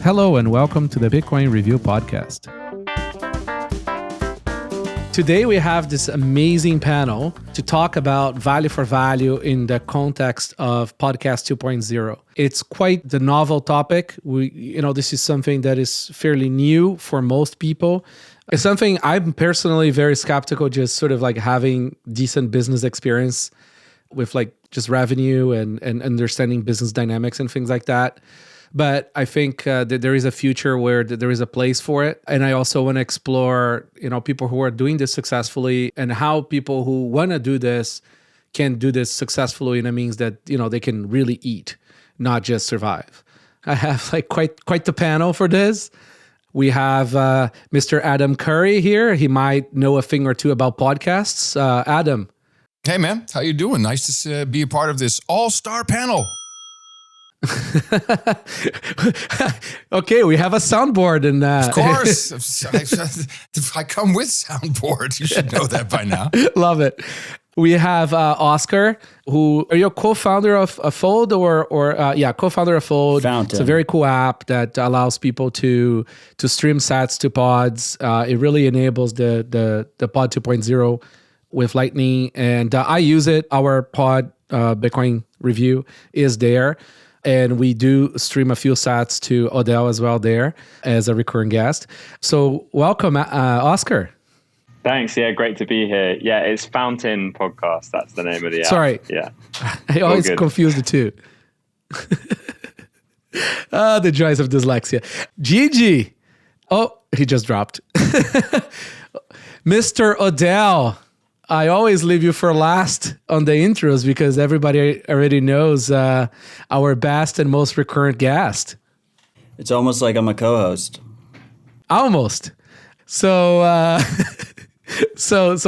Hello and welcome to the Bitcoin Review Podcast. Today we have this amazing panel to talk about value for value in the context of Podcast 2.0. It's quite the novel topic. This is something that is fairly new for most people. It's something I'm personally very skeptical, just sort of like having decent business experience with like just revenue and understanding business dynamics and things like that. But I think that there is a future where there is a place for it. And I also want to explore, people who are doing this successfully and how people who want to do this can do this successfully. And it means that, they can really eat, not just survive. I have like quite the panel for this. We have Mr. Adam Curry here. He might know a thing or two about podcasts. Adam. Hey, man. How you doing? Nice to be a part of this all-star panel. Okay, we have a soundboard and of course I come with soundboard. You should know that by now. Love it. We have Oscar, who are you a co-founder of Fold co-founder of Fold. Fountain. It's a very cool app that allows people to stream sats to pods. It really enables the pod 2.0 with Lightning, and I use it. Our pod Bitcoin review is there. And we do stream a few sats to Odell as well there as a recurring guest. So welcome, Oscar. Thanks. Yeah, great to be here. Yeah, it's Fountain Podcast. That's the name of the app. Sorry. Yeah. I always confuse the two. The joys of dyslexia. Gigi. Oh, he just dropped. Mr. Odell. I always leave you for last on the intros because everybody already knows our best and most recurrent guest. It's almost like I'm a co-host. Almost. So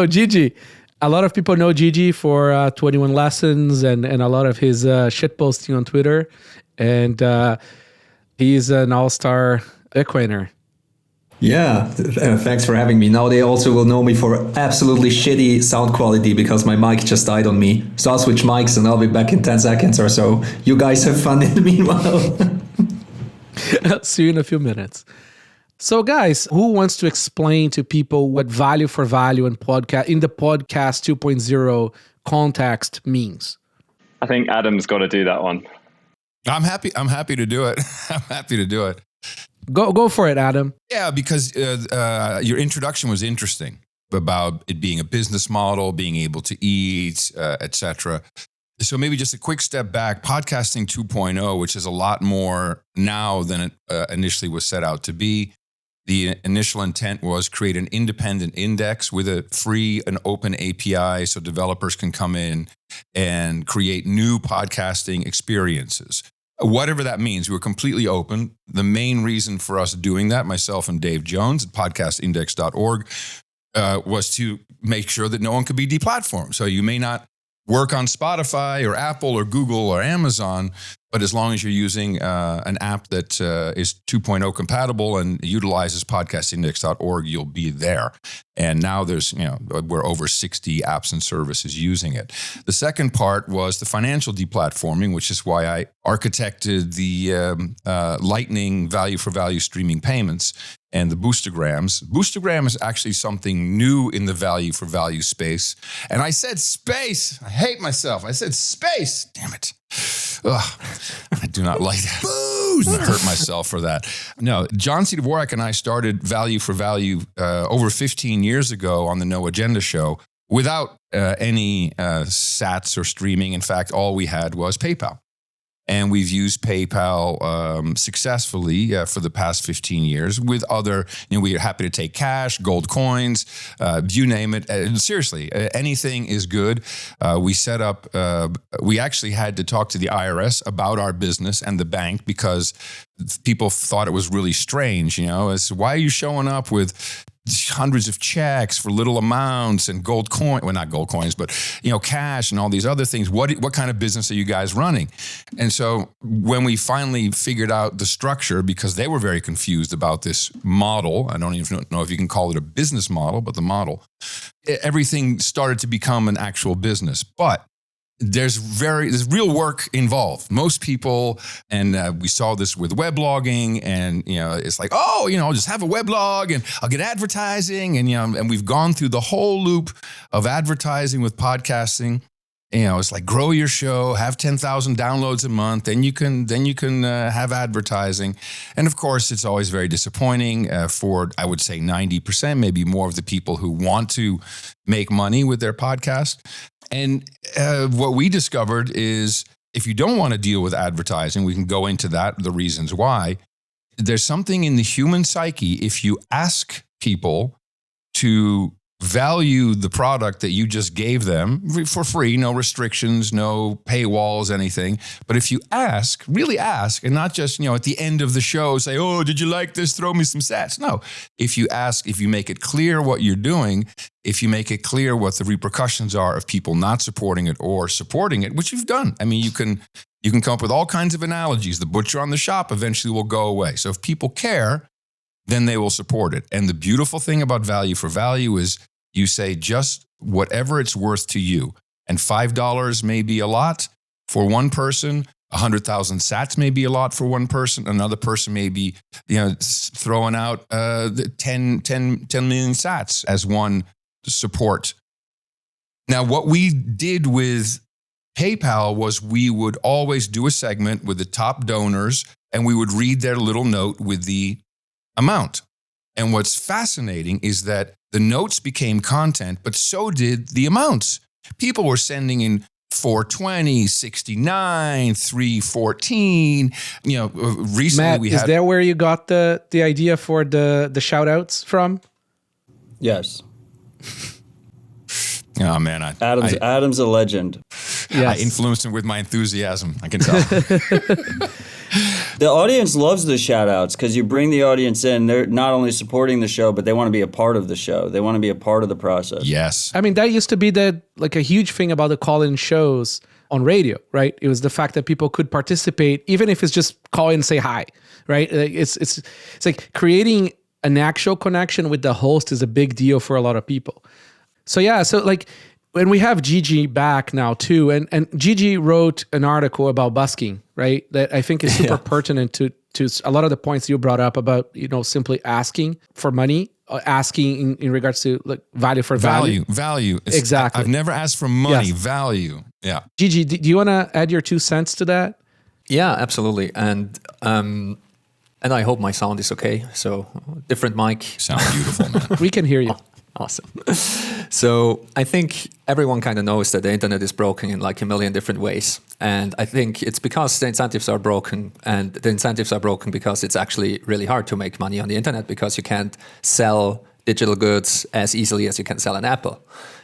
Gigi, a lot of people know Gigi for 21 Lessons and a lot of his shit posting on Twitter. And he's an all-star Bitcoiner. Yeah, thanks for having me. Now they also will know me for absolutely shitty sound quality because my mic just died on me. So I'll switch mics and I'll be back in 10 seconds or so. You guys have fun in the meanwhile. See you in a few minutes. So guys, who wants to explain to people what value for value in the podcast 2.0 context means? I think Adam's got to do that one. I'm happy to do it. I'm happy to do it. Go for it, Adam. Yeah, because your introduction was interesting about it being a business model, being able to eat, etc. So maybe just a quick step back, podcasting 2.0, which is a lot more now than it initially was set out to be. The initial intent was create an independent index with a free and open API so developers can come in and create new podcasting experiences. Whatever that means, we were completely open. The main reason for us doing that, myself and Dave Jones at podcastindex.org, was to make sure that no one could be deplatformed. So you may not work on Spotify or Apple or Google or Amazon, but as long as you're using an app that is 2.0 compatible and utilizes podcastindex.org, you'll be there. And now we're over 60 apps and services using it. The second part was the financial deplatforming, which is why I architected the Lightning value for value streaming payments and the boostograms. Boostergram is actually something new in the value for value space. And I said space. I hate myself. I said space. Damn it. Ugh, I do not like that. Boost! I hurt myself for that. No, John C. Dvorak and I started Value for Value over 15 years ago on the No Agenda show without any sats or streaming. In fact, all we had was PayPal. And we've used PayPal successfully for the past 15 years with other, we are happy to take cash, gold coins, you name it. Seriously, anything is good. We set up, we actually had to talk to the IRS about our business and the bank because people thought it was really strange, as why are you showing up with hundreds of checks for little amounts and gold coin, well, not gold coins, but, cash and all these other things. What kind of business are you guys running? And so when we finally figured out the structure, because they were very confused about this model, I don't even know if you can call it a business model, but the model, everything started to become an actual business. But there's real work involved. Most people, and we saw this with weblogging, and it's like, I'll just have a weblog and I'll get advertising, and we've gone through the whole loop of advertising with podcasting. It's like grow your show, have 10,000 downloads a month, then you can have advertising. And of course, it's always very disappointing for, I would say, 90%, maybe more of the people who want to make money with their podcast. And what we discovered is if you don't want to deal with advertising, we can go into that, the reasons why. There's something in the human psyche, if you ask people to value the product that you just gave them for free, no restrictions, no paywalls, anything. But if you really ask, and not just, at the end of the show say, oh, did you like this? Throw me some sats. No, if you ask, if you make it clear what you're doing, if you make it clear what the repercussions are of people not supporting it or supporting it, which you've done. I mean, you can come up with all kinds of analogies. The butcher on the shop eventually will go away. So if people care, then they will support it. And the beautiful thing about value for value is you say just whatever it's worth to you. And $5 may be a lot for one person. 100,000 sats may be a lot for one person. Another person may be throwing out 10 million sats as one support. Now, what we did with PayPal was we would always do a segment with the top donors, and we would read their little note with the amount. And what's fascinating is that the notes became content, but so did the amounts. People were sending in 420, 69, 314. Recently Matt, we had. Is there where you got the idea for the shout outs from? Yes. Oh man, Adam's a legend. Yes. I influenced him with my enthusiasm. I can tell. The audience loves the shout outs because you bring the audience in. They're not only supporting the show, but they want to be a part of the show. They want to be a part of the process. Yes. I mean, that used to be a huge thing about the call-in shows on radio, right? It was the fact that people could participate, even if it's just call in and say hi, right? It's like creating an actual connection with the host is a big deal for a lot of people. So yeah, when we have Gigi back now too, and Gigi wrote an article about busking, right? That I think is super pertinent to a lot of the points you brought up about, simply asking for money, asking in regards to value for value. Value. Exactly. I've never asked for money, Yes. Value. Yeah. Gigi, do you want to add your 2 cents to that? Yeah, absolutely. And I hope my sound is okay. So different mic. Sound beautiful, man. We can hear you. Awesome. So I think everyone kind of knows that the internet is broken in a million different ways. And I think it's because the incentives are broken, and the incentives are broken because it's actually really hard to make money on the internet because you can't sell digital goods as easily as you can sell an apple,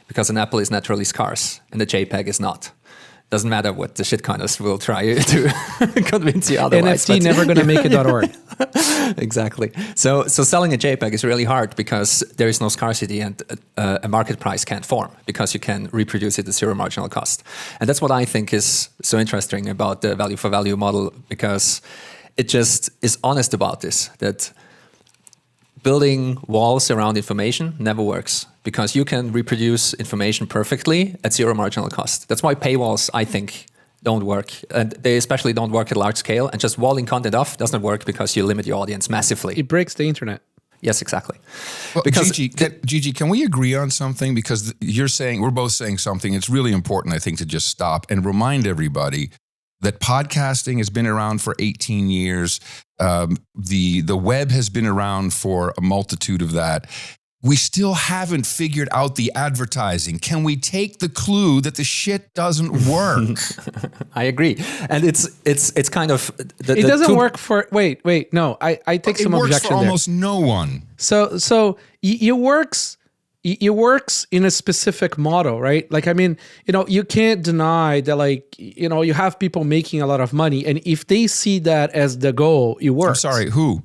because an apple is naturally scarce and the JPEG is not. Doesn't matter what the shitcoiners will try to convince you otherwise. NFT never going to make it.org. Exactly. So selling a JPEG is really hard because there is no scarcity, and a market price can't form because you can reproduce it at zero marginal cost. And that's what I think is so interesting about the value for value model, because it just is honest about this, that building walls around information never works, because you can reproduce information perfectly at zero marginal cost. That's why paywalls, I think, don't work. And they especially don't work at large scale. And just walling content off doesn't work because you limit your audience massively. It breaks the internet. Yes, exactly. Well, Because Gigi, can we agree on something? Because we're both saying something. It's really important, I think, to just stop and remind everybody that podcasting has been around for 18 years. The web has been around for a multitude of that. We still haven't figured out the advertising. Can we take the clue that the shit doesn't work? I agree. And it's kind of... It doesn't work for... Wait. No, I take some objection there. It works for almost no one. So it works in a specific model, right? You can't deny that, you have people making a lot of money, and if they see that as the goal, it works. I'm sorry, who?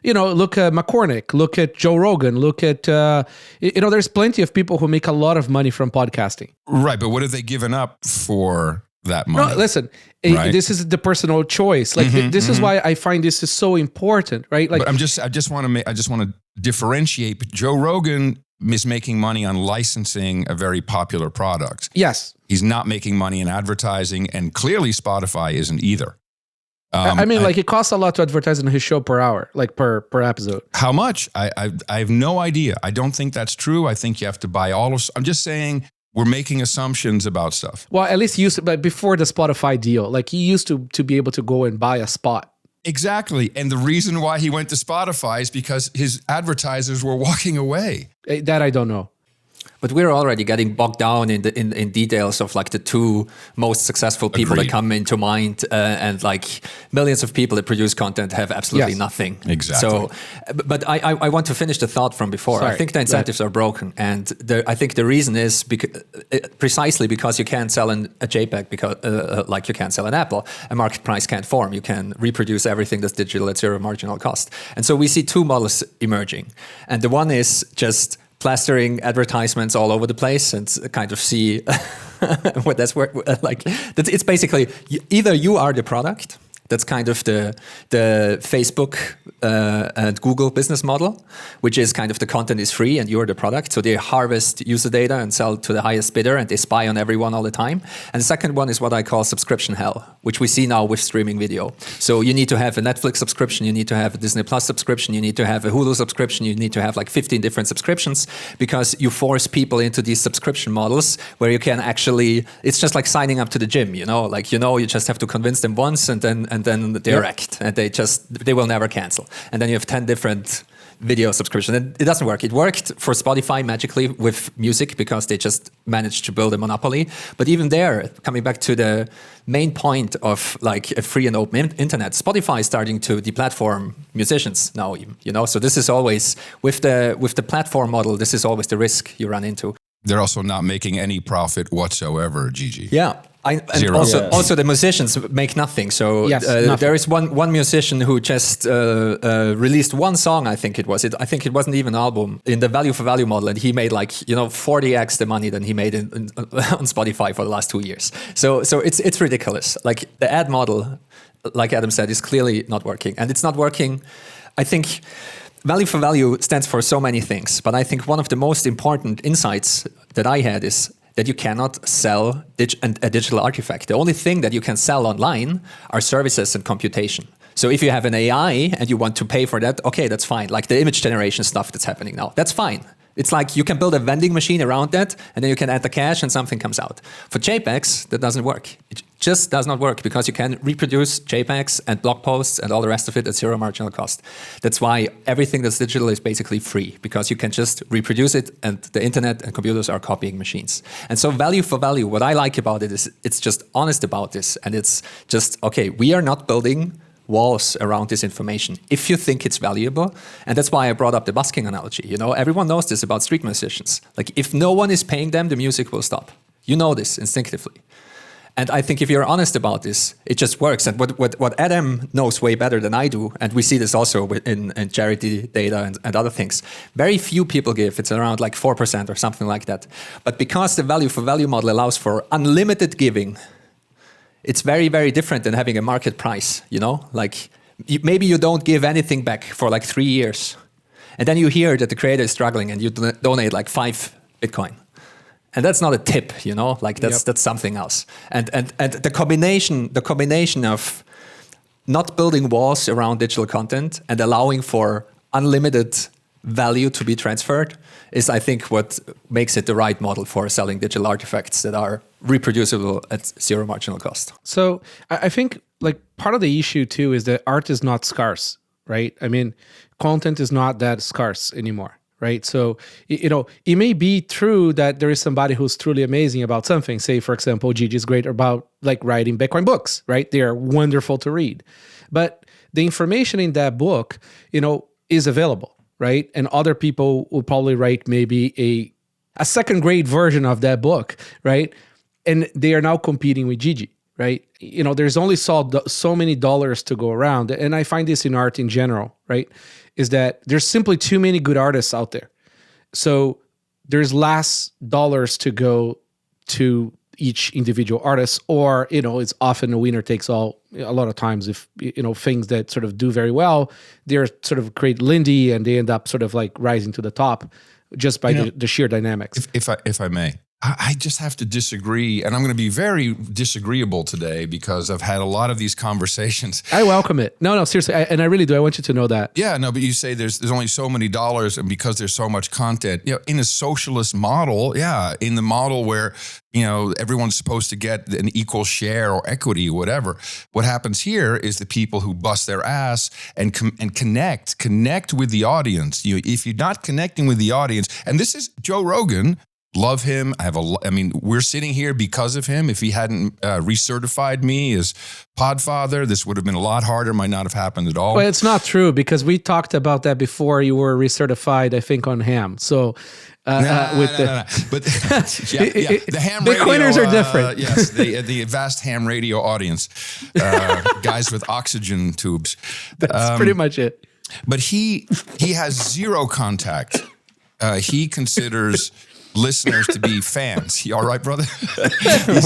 Look at McCormick, look at Joe Rogan, look at, there's plenty of people who make a lot of money from podcasting. Right, but what have they given up for that money? No, listen, Right. This is the personal choice. This is why I find this is so important, right? But I just want to differentiate. Joe Rogan is making money on licensing a very popular product. Yes. He's not making money in advertising, and clearly Spotify isn't either. I mean, like, it costs a lot to advertise on his show per hour, like per episode. How much? I have no idea. I don't think that's true. I think you have to buy all of. I'm just saying we're making assumptions about stuff. Well, at least he used to, but before the Spotify deal, like, he used to be able to go and buy a spot. Exactly. And the reason why he went to Spotify is because his advertisers were walking away. That I don't know. But we're already getting bogged down in details of like the two most successful people Agreed. that come into mind, and like millions of people that produce content have absolutely Yes. nothing. Exactly. So, but I want to finish the thought from before. Sorry. I think the incentives are broken, and I think the reason is precisely because you can't sell a JPEG because like you can't sell an Apple. A market price can't form. You can reproduce everything that's digital at zero marginal cost. And so we see two models emerging, and the one is just plastering advertisements all over the place and kind of see what that's where, like, it's basically either you are the product. That's kind of the Facebook and Google business model, which is kind of the content is free and you're the product. So they harvest user data and sell to the highest bidder, and they spy on everyone all the time. And the second one is what I call subscription hell, which we see now with streaming video. So you need to have a Netflix subscription, you need to have a Disney Plus subscription, you need to have a Hulu subscription, you need to have like 15 different subscriptions, because you force people into these subscription models where you can actually, it's just like signing up to the gym, you know, like, you just have to convince them once and then they're wrecked, and they will never cancel. And then you have 10 different video subscriptions. And it doesn't work. It worked for Spotify magically with music because they just managed to build a monopoly. But even there, coming back to the main point of like a free and open internet, Spotify is starting to deplatform musicians now, So this is always with the platform model. This is always the risk you run into. They're also not making any profit whatsoever, Gigi. Yeah. Zero. Also the musicians make nothing. So Yes, there is one musician who just released one song. I think it wasn't even an album in the value for value model, and he made like 40x the money than he made on Spotify for the last 2 years. So it's ridiculous. Like the ad model, like Adam said, is clearly not working, and it's not working. I think value for value stands for so many things, but I think one of the most important insights that I had is that you cannot sell a digital artifact. The only thing that you can sell online are services and computation. So if you have an AI and you want to pay for that, okay, that's fine. Like the image generation stuff that's happening now, that's fine. It's like you can build a vending machine around that, and then you can add the cash and something comes out. For JPEGs, that doesn't work. It just does not work because you can reproduce JPEGs and blog posts and all the rest of it at zero marginal cost. That's why everything that's digital is basically free, because you can just reproduce it, and the internet and computers are copying machines. And so value for value, what I like about it is it's just honest about this. And it's just, okay, we are not building walls around this information if you think it's valuable. And that's why I brought up the busking analogy. Everyone knows this about street musicians. Like if no one is paying them, the music will stop. You know this instinctively. And I think if you're honest about this, it just works. And what Adam knows way better than I do, and we see this also in charity data and other things, very few people give. It's around like 4% or something like that. But because the value for value model allows for unlimited giving, it's very, very different than having a market price, Like maybe you don't give anything back for like 3 years. And then you hear that the creator is struggling and you donate like 5 Bitcoin. And that's not a tip, Like that's something else. And the combination of not building walls around digital content and allowing for unlimited value to be transferred is, I think, what makes it the right model for selling digital artifacts that are reproducible at zero marginal cost. So I think like part of the issue too is that art is not scarce, right? I mean, content is not that scarce anymore, right? So, it may be true that there is somebody who's truly amazing about something. Say, for example, Gigi is great about like writing Bitcoin books, right? They are wonderful to read. But the information in that book, is available, right? And other people will probably write maybe a second grade version of that book, right? And they are now competing with Gigi, right? There's only so many dollars to go around. And I find this in art in general, right? Is that there's simply too many good artists out there. So there's less dollars to go to each individual artist, or, it's often a winner takes all. A lot of times if, things that sort of do very well, they're sort of create Lindy and they end up sort of like rising to the top just by the sheer dynamics. If I may. I just have to disagree, and I'm going to be very disagreeable today because I've had a lot of these conversations. I welcome it. No, seriously, and I really do. I want you to know that. Yeah, no, but you say there's only so many dollars, and because there's so much content, in a socialist model, in the model where everyone's supposed to get an equal share or equity, whatever. What happens here is the people who bust their ass and connect with the audience. If you're not connecting with the audience, and this is Joe Rogan. Love him. We're sitting here because of him. If he hadn't recertified me as Podfather, this would have been a lot harder. Might not have happened at all. Well, it's not true because we talked about that before you were recertified, I think, on ham. So, But the ham radio. Bitcoiners are different. Yes, the vast ham radio audience, guys with oxygen tubes. That's pretty much it. But he has zero contact. He considers listeners to be fans. You all right, brother?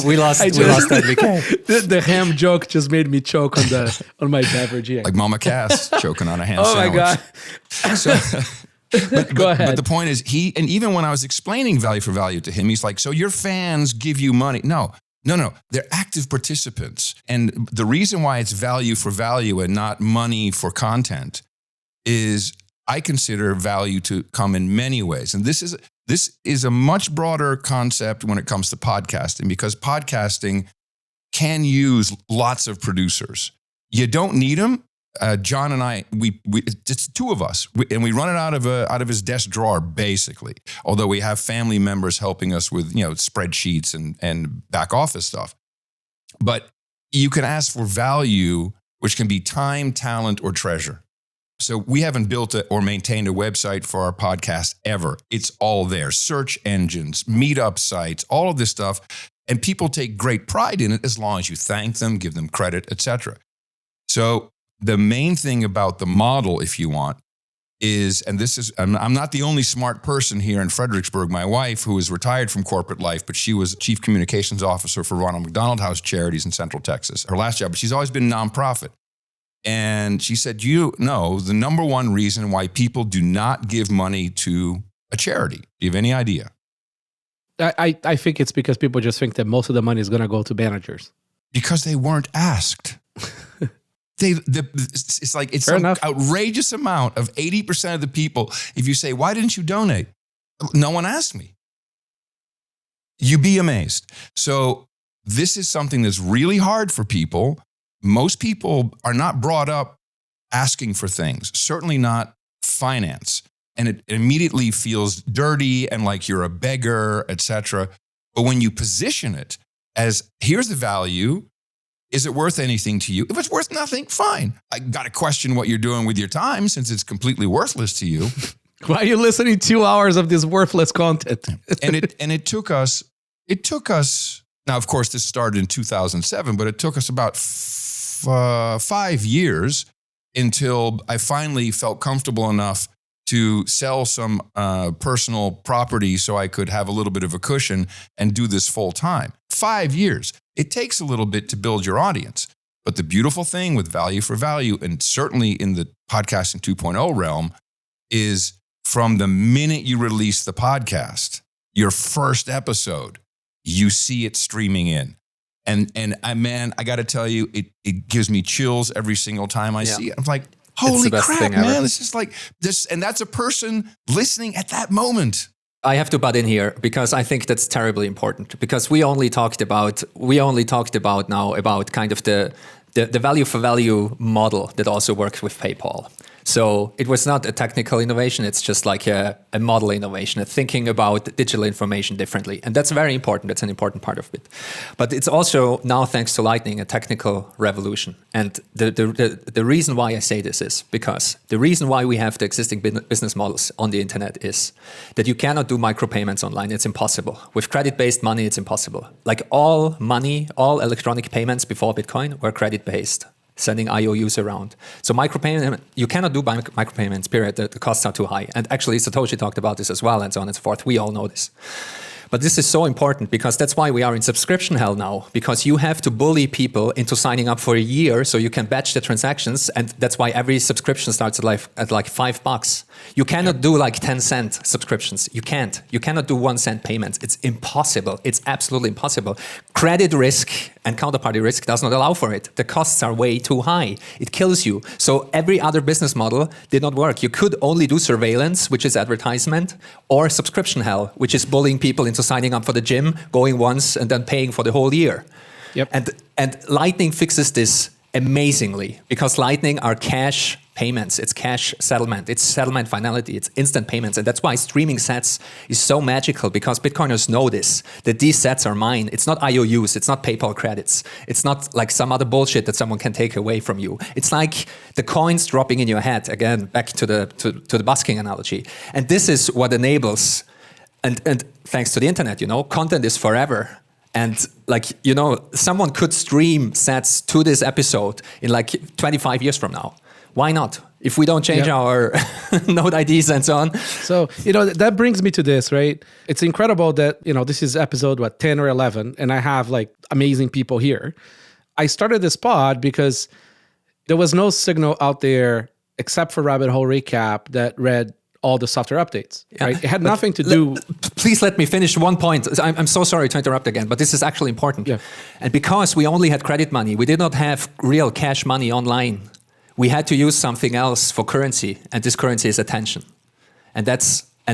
we lost that weekend. The ham joke just made me choke on my beverage. Yeah. Like Mama Cass choking on a ham oh sandwich. My God. So, Go ahead. But the point is, and even when I was explaining value for value to him, he's like, so your fans give you money. No. They're active participants. And the reason why it's value for value and not money for content is I consider value to come in many ways. And this is a much broader concept when it comes to podcasting, because podcasting can use lots of producers. You don't need them. John and I, it's two of us, and we run it out of his desk drawer, basically. Although we have family members helping us with spreadsheets and back office stuff. But you can ask for value, which can be time, talent, or treasure. So we haven't built or maintained a website for our podcast ever. It's all there. Search engines, meetup sites, all of this stuff. And people take great pride in it as long as you thank them, give them credit, etc. So the main thing about the model, if you want, is, and this is, I'm not the only smart person here in Fredericksburg. My wife, who is retired from corporate life, but she was chief communications officer for Ronald McDonald House Charities in Central Texas, her last job, but she's always been nonprofit. And she said, the number one reason why people do not give money to a charity. Do you have any idea? I think it's because people just think that most of the money is going to go to managers. Because they weren't asked. It's like it's some outrageous amount of 80% of the people. If you say, why didn't you donate? No one asked me. You'd be amazed. So this is something that's really hard for people. Most people are not brought up asking for things, certainly not finance. And it immediately feels dirty and like you're a beggar, etc. But when you position it as, here's the value, is it worth anything to you? If it's worth nothing, fine. I got to question what you're doing with your time since it's completely worthless to you. Why are you listening 2 hours of this worthless content? and it took us, now of course this started in 2007, but it took us about 5 years until I finally felt comfortable enough to sell some personal property so I could have a little bit of a cushion and do this full time. 5 years. It takes a little bit to build your audience. But the beautiful thing with value for value, and certainly in the podcasting 2.0 realm, is from the minute you release the podcast, your first episode, you see it streaming in. And I got to tell you, it gives me chills every single time I see it. I'm like, holy crap, man, this is like this. And that's a person listening at that moment. I have to butt in here because I think that's terribly important, because we only talked about now about kind of the value for value model that also works with PayPal. So it was not a technical innovation. It's just like a model innovation, a thinking about digital information differently. And that's very important. That's an important part of it. But it's also now, thanks to Lightning, a technical revolution. And the reason why I say this is because the reason why we have the existing business models on the internet is that you cannot do micropayments online. It's impossible. With credit-based money, it's impossible. Like all money, all electronic payments before Bitcoin were credit-based, sending IOUs around. So micropayment, you cannot do micropayments, period. The costs are too high. And actually, Satoshi talked about this as well, and so on and so forth. We all know this. But this is so important because that's why we are in subscription hell now, because you have to bully people into signing up for a year so you can batch the transactions. And that's why every subscription starts at like $5. You cannot do like 10-cent subscriptions. You can't. You cannot do 1 cent payments. It's impossible. It's absolutely impossible. Credit risk and counterparty risk does not allow for it. The costs are way too high. It kills you. So every other business model did not work. You could only do surveillance, which is advertisement, or subscription hell, which is bullying people into signing up for the gym, going once and then paying for the whole year. Yep. And Lightning fixes this amazingly, because Lightning are cash payments. It's cash settlement. It's settlement finality. It's instant payments. And that's why streaming sats is so magical, because Bitcoiners know this, that these sats are mine. It's not IOUs. It's not PayPal credits. It's not like some other bullshit that someone can take away from you. It's like the coins dropping in your head. Again, back to the busking analogy. And this is what enables, and thanks to the internet, content is forever. And someone could stream sats to this episode in 25 years from now. Why not? If we don't change our node IDs and so on. So, that brings me to this, right? It's incredible that, this is episode, 10 or 11, and I have amazing people here. I started this pod because there was no signal out there except for Rabbit Hole Recap that read all the software updates, right? It had nothing to do... Please let me finish one point. I'm so sorry to interrupt again, but this is actually important. Yeah. And because we only had credit money, we did not have real cash money online. We had to use something else for currency, and this currency is attention. And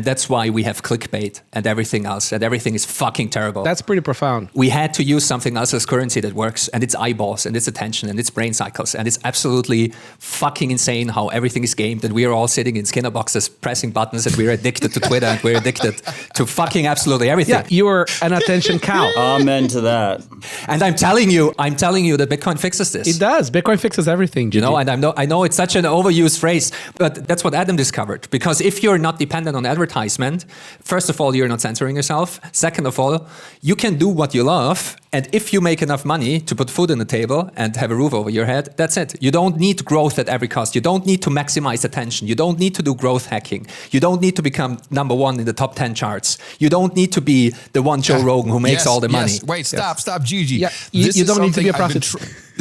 that's why we have clickbait and everything else, and everything is fucking terrible. That's pretty profound. We had to use something else as currency that works, and it's eyeballs, and it's attention, and it's brain cycles, and it's absolutely fucking insane how everything is gamed, and we are all sitting in Skinner boxes pressing buttons, and we're addicted to Twitter, and we're addicted to fucking absolutely everything. Yeah, you're an attention cow. Amen to that. And I'm telling you that Bitcoin fixes this. It does. Bitcoin fixes everything, Gigi. And I know it's such an overused phrase, but that's what Adam discovered. Because if you're not dependent on advertisement, first of all, you're not censoring yourself. Second of all, you can do what you love. And if you make enough money to put food on the table and have a roof over your head, that's it. You don't need growth at every cost. You don't need to maximize attention. You don't need to do growth hacking. You don't need to become number one in the top 10 charts. You don't need to be the one Joe Rogan who makes all the money. Wait, stop, Gigi. Yeah, you don't need to be a prophet.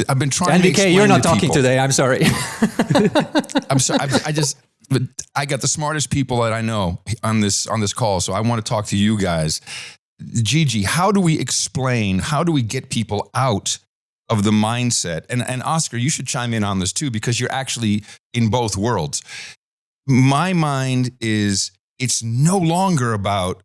I've been trying to explain NDK, you're not to talking people. today. I'm sorry. I'm sorry. But I got the smartest people that I know on this call, so I want to talk to you guys. Gigi, how do we get people out of the mindset? And Oscar, you should chime in on this too, because you're actually in both worlds. My mind is, it's no longer about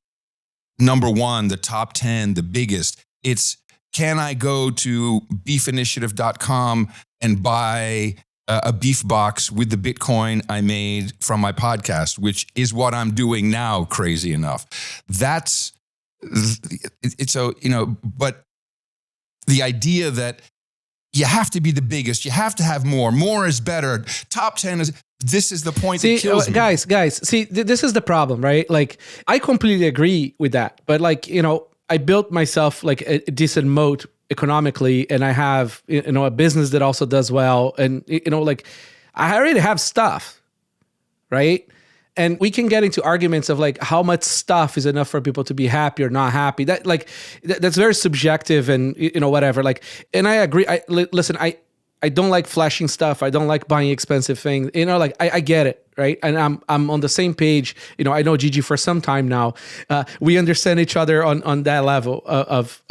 number one, the top 10, the biggest. It's, can I go to beefinitiative.com and buy a beef box with the Bitcoin I made from my podcast, which is what I'm doing now, crazy enough. But the idea that you have to be the biggest, you have to have more is better, top 10 is, this is the point that kills me. Guys, see, this is the problem, right? I completely agree with that. But I built myself a decent moat economically, and I have a business that also does well, and I already have stuff, right? And we can get into arguments of how much stuff is enough for people to be happy or not happy. That's very subjective, and whatever. And I agree. Listen, I don't like flashing stuff. I don't like buying expensive things. I get it, right? And I'm on the same page. I know Gigi for some time now. We understand each other on that level of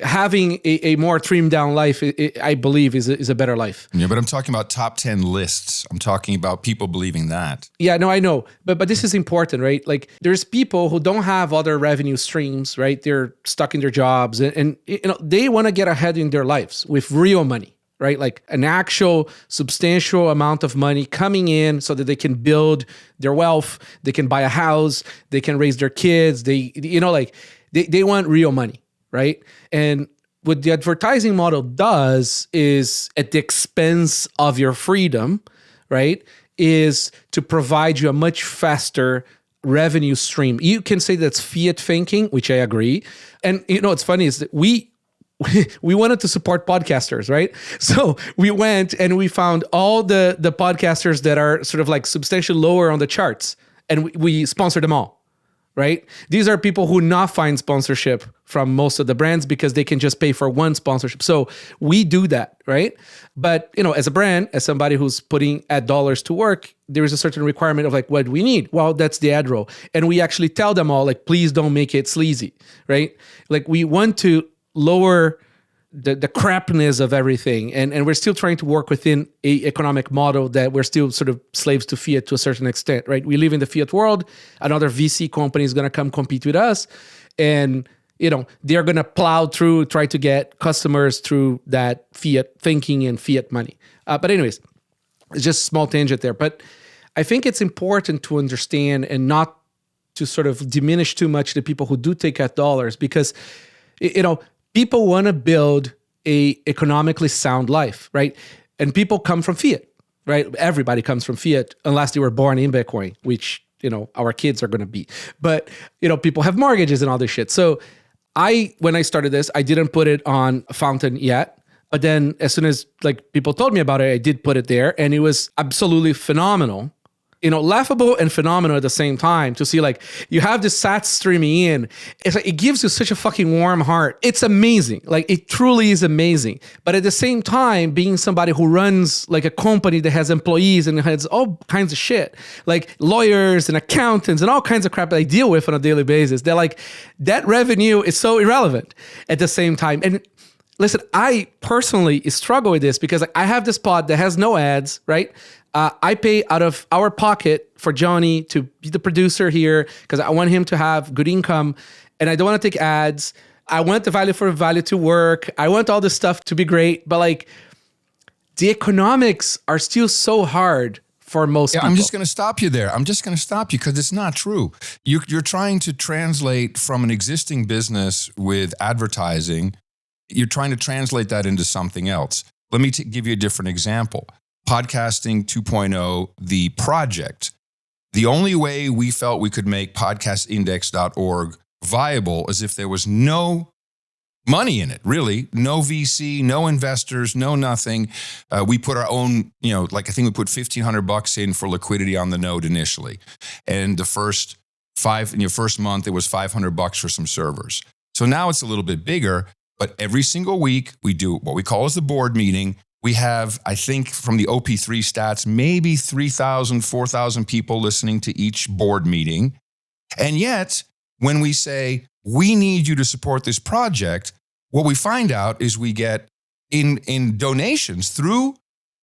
having a more trimmed down life, I believe, is a better life. Yeah, but I'm talking about top 10 lists. I'm talking about people believing that. Yeah, no, I know. But this is important, right? There's people who don't have other revenue streams, right? They're stuck in their jobs and they want to get ahead in their lives with real money, right? An actual substantial amount of money coming in so that they can build their wealth, they can buy a house, they can raise their kids. They want real money. Right. And what the advertising model does is, at the expense of your freedom, right, is to provide you a much faster revenue stream. You can say that's fiat thinking, which I agree. And what's funny is that we wanted to support podcasters, right? So we went and we found all the podcasters that are sort of substantially lower on the charts, and we sponsored them all. right? These are people who not find sponsorship from most of the brands because they can just pay for one sponsorship. So we do that, right? But, as a brand, as somebody who's putting ad dollars to work, there is a certain requirement of like, what do we need? Well, that's the ad roll. And we actually tell them all, like, please don't make it sleazy, right? Like, we want to lower the crapness of everything. And we're still trying to work within a economic model that we're still sort of slaves to fiat to a certain extent, right? We live in the fiat world. Another VC company is going to come compete with us. And, they're going to plow through, try to get customers through that fiat thinking and fiat money. But anyways, it's just a small tangent there. But I think it's important to understand and not to sort of diminish too much the people who do take ad dollars because, people want to build a economically sound life, right? And people come from fiat, right? Everybody comes from fiat unless they were born in Bitcoin, which, our kids are going to be. But, people have mortgages and all this shit. So when I started this, I didn't put it on Fountain yet. But then as soon as people told me about it, I did put it there and it was absolutely phenomenal. Laughable and phenomenal at the same time to see you have this sats streaming in. It's it gives you such a fucking warm heart. It's amazing. It truly is amazing. But at the same time, being somebody who runs a company that has employees and has all kinds of shit, lawyers and accountants and all kinds of crap that I deal with on a daily basis, they're that revenue is so irrelevant at the same time. And listen, I personally struggle with this because I have this pod that has no ads, right? I pay out of our pocket for Johnny to be the producer here because I want him to have good income and I don't want to take ads. I want the value for value to work. I want all this stuff to be great. But the economics are still so hard for most people. I'm just going to stop you there. I'm just going to stop you because it's not true. You're trying to translate from an existing business with advertising. You're trying to translate that into something else. Let me give you a different example. Podcasting 2.0, the project. The only way we felt we could make podcastindex.org viable is if there was no money in it, really. No VC, no investors, no nothing. We put our own, I think we put $1,500 in for liquidity on the node initially. And the first month, it was $500 for some servers. So now it's a little bit bigger, but every single week we do what we call as the board meeting. We have, I think from the OP3 stats, maybe 3,000, 4,000 people listening to each board meeting. And yet, when we say, we need you to support this project, what we find out is we get in donations through,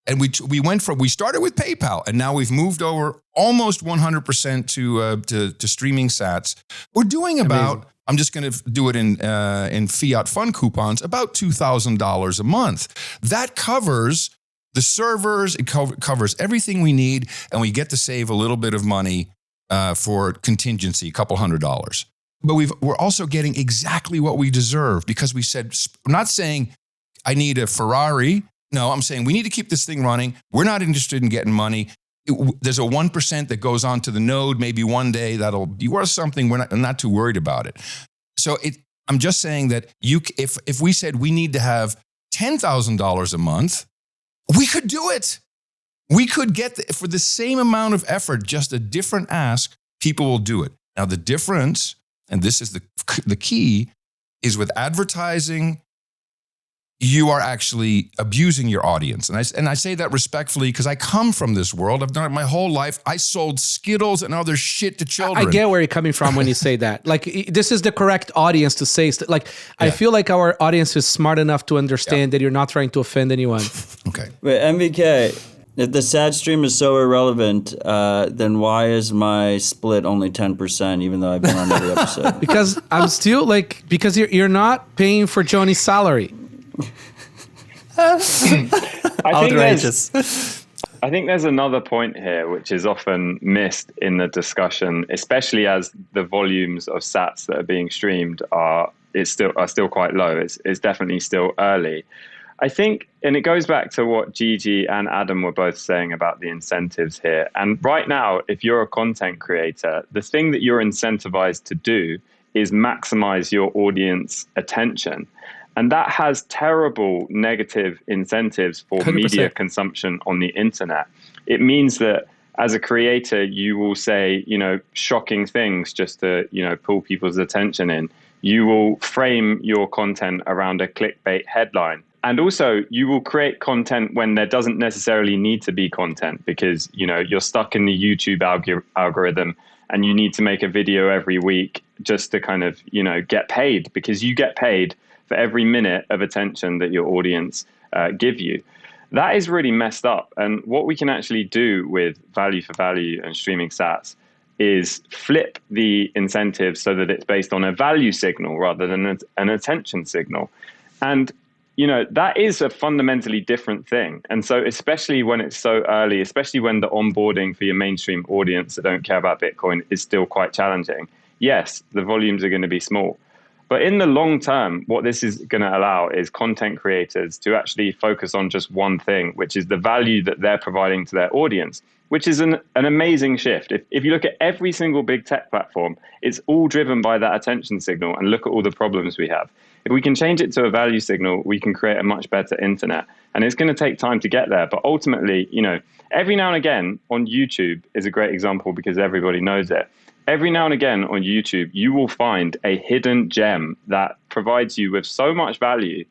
and we started with PayPal, and now we've moved over almost 100% to streaming sats. We're doing about, amazing. I'm just going to do it in fiat fund coupons, about $2,000 a month. That covers the servers, it covers everything we need, and we get to save a little bit of money for contingency, a couple $100. But we're also getting exactly what we deserve because we said, I'm not saying I need a Ferrari. No, I'm saying we need to keep this thing running. We're not interested in getting money. There's a 1% that goes on to the node. Maybe one day that'll be worth something. I'm not too worried about it. So I'm just saying that if we said we need to have $10,000 a month, we could do it. We could get for the same amount of effort, just a different ask, people will do it. Now the difference, and this is the key, is with advertising, you are actually abusing your audience. And I say that respectfully because I come from this world. I've done it my whole life. I sold Skittles and other shit to children. I get where you're coming from when you say that. This is the correct audience to say. I feel like our audience is smart enough to understand that you're not trying to offend anyone. Okay. Wait, MVK, if the SAT stream is so irrelevant, then why is my split only 10%, even though I've been on every episode? Because I'm still because you're not paying for Johnny's salary. Outrageous. I think there's another point here which is often missed in the discussion, especially as the volumes of sats that are being streamed are still quite low. It's definitely still early. I think, and it goes back to what Gigi and Adam were both saying about the incentives here. And right now, if you're a content creator, the thing that you're incentivized to do is maximize your audience attention. And that has terrible negative incentives for 100%. Media consumption on the internet. It means that as a creator, you will say, shocking things just to, pull people's attention in. You will frame your content around a clickbait headline. And also, you will create content when there doesn't necessarily need to be content because, you're stuck in the YouTube algorithm and you need to make a video every week just to kind of, get paid, because you get paid for every minute of attention that your audience give you. That is really messed up. And what we can actually do with value for value and streaming sats is flip the incentive so that it's based on a value signal rather than an attention signal. And, that is a fundamentally different thing. And so especially when it's so early, especially when the onboarding for your mainstream audience that don't care about Bitcoin is still quite challenging. Yes, the volumes are going to be small. But in the long term, what this is going to allow is content creators to actually focus on just one thing, which is the value that they're providing to their audience, which is an amazing shift. If you look at every single big tech platform, it's all driven by that attention signal, and look at all the problems we have. If we can change it to a value signal, we can create a much better internet. And it's going to take time to get there. But ultimately, every now and again on YouTube is a great example because everybody knows it. Every now and again on YouTube, you will find a hidden gem that provides you with so much value.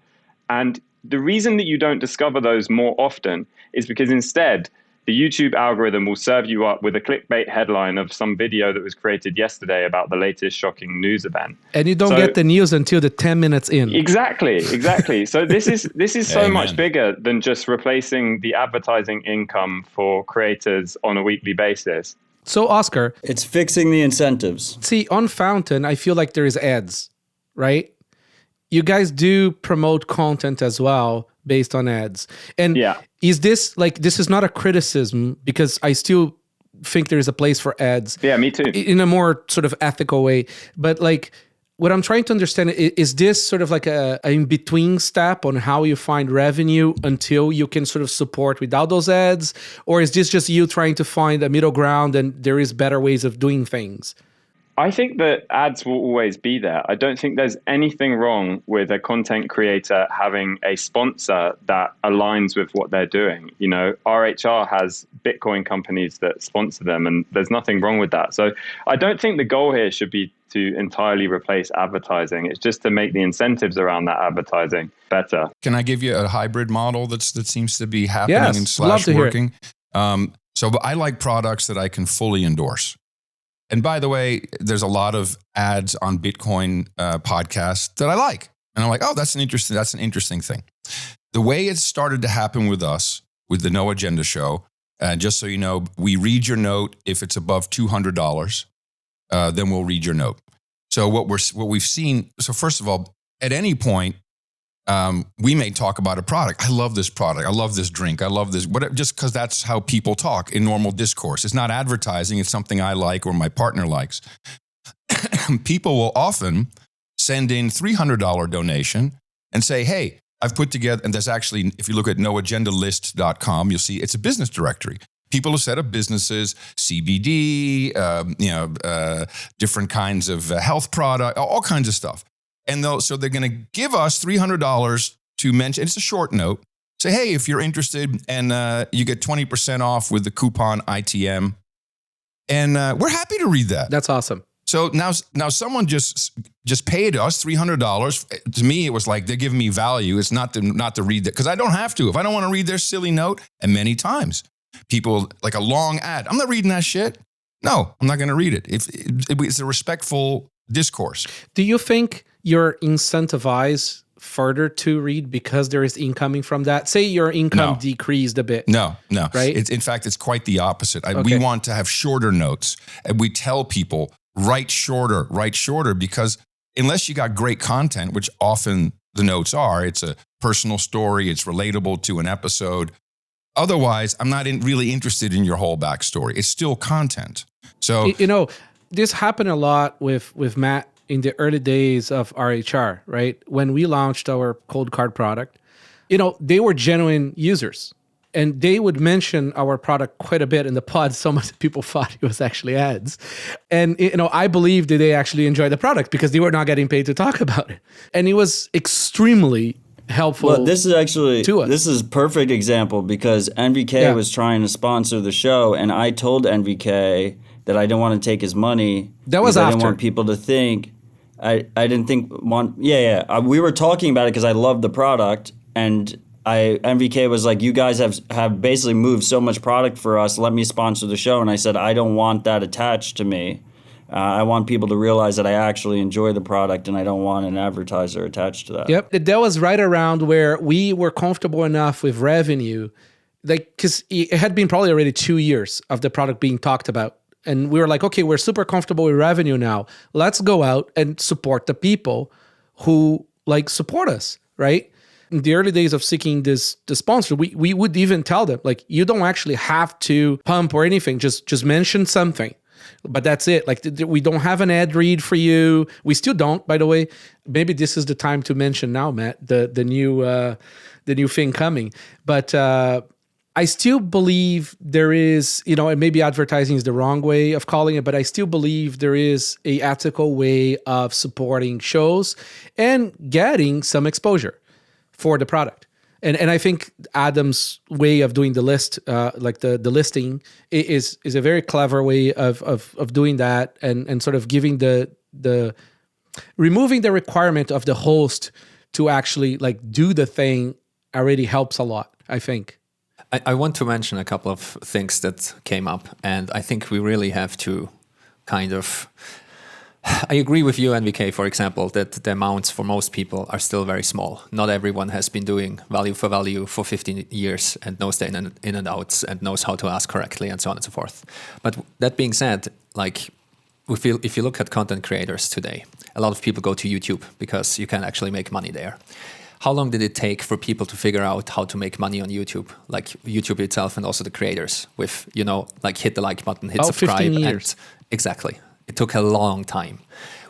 And the reason that you don't discover those more often is because instead, the YouTube algorithm will serve you up with a clickbait headline of some video that was created yesterday about the latest shocking news event. And you don't get the news until the 10 minutes in. Exactly. So this is so Amen. much bigger than just replacing the advertising income for creators on a weekly basis. So, Oscar, it's fixing the incentives. See, on Fountain, I feel like there is ads, right? You guys do promote content as well based on ads. And is this this is not a criticism, because I still think there is a place for ads. Yeah, me too. In a more sort of ethical way. But what I'm trying to understand is this sort of like a in-between step on how you find revenue until you can sort of support without those ads? Or is this just you trying to find a middle ground and there is better ways of doing things? I think that ads will always be there. I don't think there's anything wrong with a content creator having a sponsor that aligns with what they're doing. RHR has Bitcoin companies that sponsor them, and there's nothing wrong with that. So I don't think the goal here should be to entirely replace advertising. It's just to make the incentives around that advertising better. Can I give you a hybrid model that seems to be happening and love to working? So I like products that I can fully endorse. And by the way, there's a lot of ads on Bitcoin podcasts that I like. And I'm like, oh, that's an interesting thing. The way it started to happen with us, with the No Agenda show, just so you know, we read your note. If it's above $200, then we'll read your note. So what we've seen, so first of all, at any point, we may talk about a product. I love this product. I love this drink. I love this, whatever, just because that's how people talk in normal discourse. It's not advertising. It's something I like or my partner likes. People will often send in $300 donation and say, hey, I've put together, and there's actually, if you look at noagendalist.com, you'll see it's a business directory. People have set up businesses, CBD, different kinds of health product, all kinds of stuff. And so they're going to give us $300 to mention. It's a short note. Say, hey, if you're interested, and you get 20% off with the coupon ITM. And we're happy to read that. That's awesome. So now someone just paid us $300. To me, it was like they're giving me value. It's not to read that, because I don't have to. If I don't want to read their silly note, and many times people like a long ad, I'm not reading that shit. No, I'm not going to read it. It's a respectful discourse. Do you think you're incentivized further to read because there is incoming from that? Say your income decreased a bit. No. Right? In fact, it's quite the opposite. We want to have shorter notes. And we tell people, write shorter, because unless you got great content, which often the notes are, it's a personal story, it's relatable to an episode. Otherwise, I'm not really interested in your whole backstory. It's still content. So, this happened a lot with Matt in the early days of RHR, right? When we launched our cold card product, they were genuine users. And they would mention our product quite a bit in the pod. So much people thought it was actually ads. And, I believe that they actually enjoyed the product because they were not getting paid to talk about it. And it was extremely helpful. Well, this is actually to us. this is a perfect example because NVK was trying to sponsor the show, and I told NVK that I didn't want to take his money. That was I after. didn't want people to think. I didn't think we were talking about it because I loved the product, and NVK was like, you guys have basically moved so much product for us. Let me sponsor the show, and I said I don't want that attached to me. I want people to realize that I actually enjoy the product and I don't want an advertiser attached to that. Yep. That was right around where we were comfortable enough with revenue, like, because it had been probably already 2 years of the product being talked about. And we were like, okay, we're super comfortable with revenue now. Let's go out and support the people who like support us, right? In the early days of seeking the sponsor, we would even tell them, like, you don't actually have to pump or anything. Just mention something. But that's it. Like, we don't have an ad read for you. We still don't, by the way. Maybe this is the time to mention now, Matt, the new thing coming. But I still believe there is, and maybe advertising is the wrong way of calling it, but I still believe there is a ethical way of supporting shows and getting some exposure for the product. And I think Adam's way of doing the list, like the listing, is a very clever way of doing that and sort of giving the removing the requirement of the host to actually like do the thing already helps a lot, I think. I want to mention a couple of things that came up, and I think we really have to kind of... I agree with you, NVK, for example, that the amounts for most people are still very small. Not everyone has been doing value for value for 15 years and knows the in and outs and knows how to ask correctly and so on and so forth. But that being said, like, if you look at content creators today, a lot of people go to YouTube because you can actually make money there. How long did it take for people to figure out how to make money on YouTube? Like YouTube itself and also the creators with, like hit the like button, hit subscribe. 15 years. Exactly. It took a long time.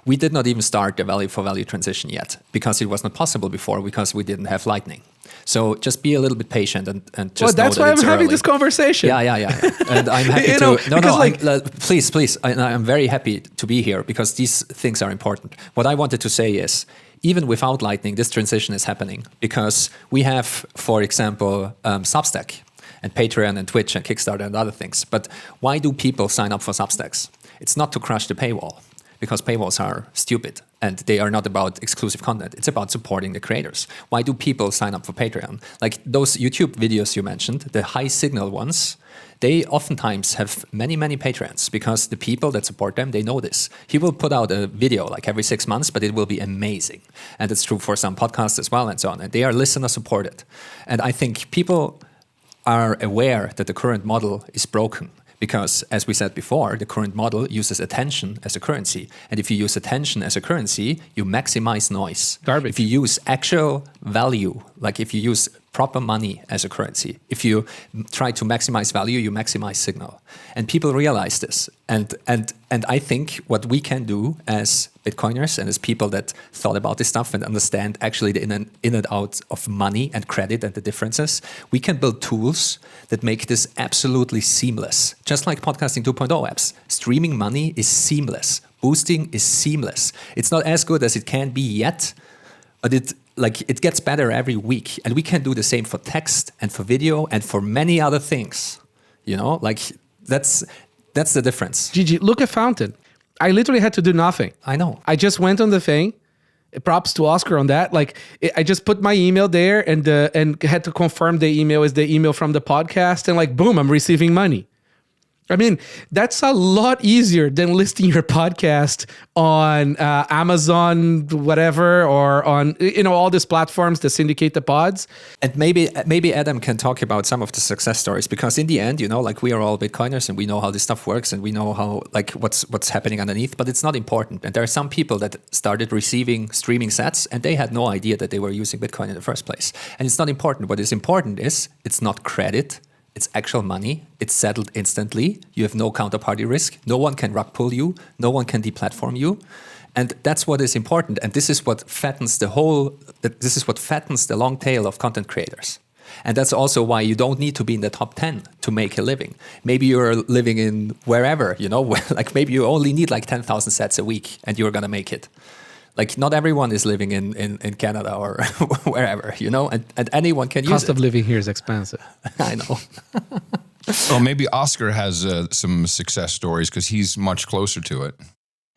We did not even start the value for value transition yet because it was not possible before because we didn't have Lightning. So just be a little bit patient and just well, that's know that why it's I'm having early. this conversation. Yeah. And I'm happy please. I'm very happy to be here because these things are important. What I wanted to say is, even without Lightning, this transition is happening because we have, for example, Substack and Patreon and Twitch and Kickstarter and other things. But why do people sign up for Substacks? It's not to crush the paywall, because paywalls are stupid and they are not about exclusive content. It's about supporting the creators. Why do people sign up for Patreon? Like those YouTube videos you mentioned, the high signal ones, they oftentimes have many, many patrons because the people that support them, they know this. He will put out a video like every 6 months, but it will be amazing. And it's true for some podcasts as well and so on. And they are listener supported. And I think people are aware that the current model is broken. Because, as we said before, the current model uses attention as a currency. And if you use attention as a currency, you maximize noise. Garbage. If you use actual value, like if you use proper money as a currency, if you try to maximize value, you maximize signal. And people realize this. And I think what we can do as Bitcoiners and as people that thought about this stuff and understand actually the in and out of money and credit and the differences, we can build tools that make this absolutely seamless. Just like Podcasting 2.0 apps. Streaming money is seamless. Boosting is seamless. It's not as good as it can be yet, but it gets better every week. And we can do the same for text and for video and for many other things. That's the difference. Gigi, look at Fountain. I literally had to do nothing. I know. I just went on the thing. Props to Oscar on that. Like, I just put my email there and had to confirm the email is the email from the podcast, and like, boom, I'm receiving money. I mean, that's a lot easier than listing your podcast on Amazon, whatever, or on all these platforms that syndicate the pods. And maybe Adam can talk about some of the success stories, because in the end, like we are all Bitcoiners and we know how this stuff works and we know how what's happening underneath, but it's not important. And there are some people that started receiving streaming sats and they had no idea that they were using Bitcoin in the first place. And it's not important. What is important is it's not credit. It's actual money. It's settled instantly. You have no counterparty risk. No one can rug pull you. No one can deplatform you. And that's what is important. And this is what fattens the long tail of content creators. And that's also why you don't need to be in the top 10 to make a living. Maybe you're living in wherever, like maybe you only need like 10,000 sats a week and you're going to make it. Like not everyone is living in Canada or wherever, and anyone can use it. Cost of living here is expensive. I know. Well, maybe Oscar has some success stories because he's much closer to it.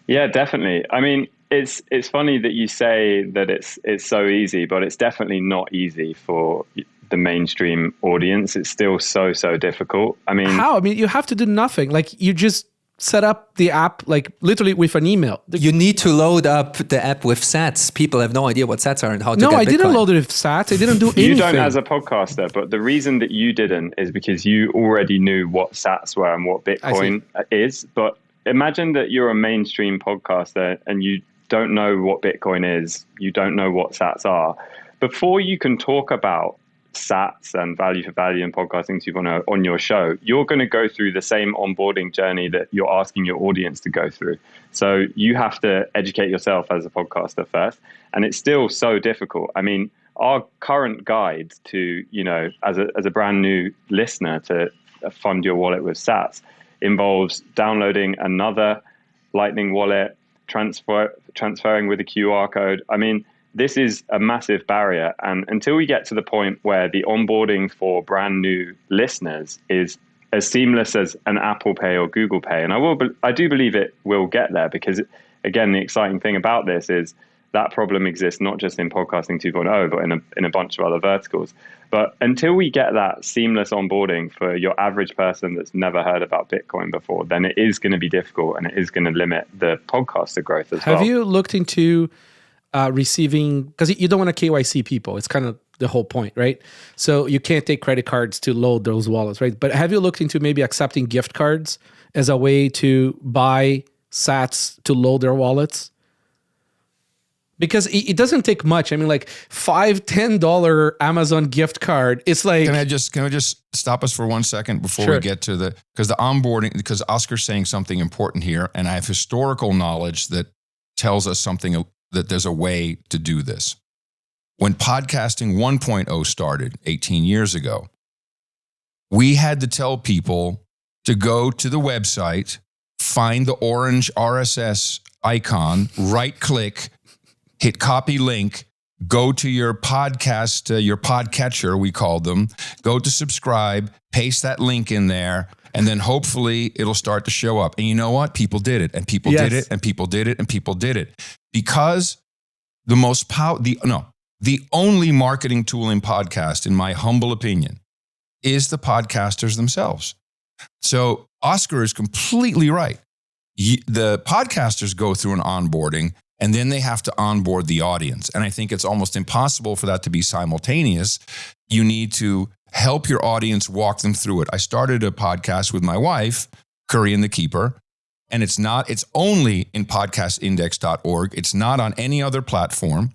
Yeah, definitely. I mean, it's funny that you say that it's so easy, but it's definitely not easy for the mainstream audience. It's still so difficult. I mean, how? I mean, you have to do nothing. Like you just set up the app, like literally with an email. You need to load up the app with sats. People have no idea what sats are and how to get Bitcoin. No, I didn't load it with sats. I didn't do anything. You don't as a podcaster, but the reason that you didn't is because you already knew what sats were and what Bitcoin is. But imagine that you're a mainstream podcaster and you don't know what Bitcoin is. You don't know what sats are. Before you can talk about sats and value for value and podcasting 2.0 on your show, you're going to go through the same onboarding journey that you're asking your audience to go through. So you have to educate yourself as a podcaster first, and it's still so difficult. I mean, our current guide to, as a brand new listener to fund your wallet with sats involves downloading another Lightning wallet, transferring with a QR code. I mean, this is a massive barrier. And until we get to the point where the onboarding for brand new listeners is as seamless as an Apple Pay or Google Pay, and I do believe it will get there, because, again, the exciting thing about this is that problem exists not just in podcasting 2.0, but in a bunch of other verticals. But until we get that seamless onboarding for your average person that's never heard about Bitcoin before, then it is going to be difficult, and it is going to limit the podcaster growth as well. Have you looked into receiving, because you don't want to KYC people. It's kind of the whole point, right? So you can't take credit cards to load those wallets, right? But have you looked into maybe accepting gift cards as a way to buy sats to load their wallets? Because it doesn't take much. I mean, like $5-10 Amazon gift card. It's like, Can I just stop us for 1 second before we get to because the onboarding, because Oscar's saying something important here, and I have historical knowledge that tells us something, that there's a way to do this. When podcasting 1.0 started 18 years ago, we had to tell people to go to the website, find the orange RSS icon, right click, hit copy link, go to your podcast, your podcatcher, we called them, go to subscribe, paste that link in there, and then hopefully it'll start to show up. And you know what? People did it, and people did it, and people did it, and people did it. Because the only marketing tool in podcast, in my humble opinion, is the podcasters themselves. So Oscar is completely right. The podcasters go through an onboarding, and then they have to onboard the audience. And I think it's almost impossible for that to be simultaneous. You need to help your audience walk them through it. I started a podcast with my wife, Curry and the Keeper, and it's only in podcastindex.org. It's not on any other platform.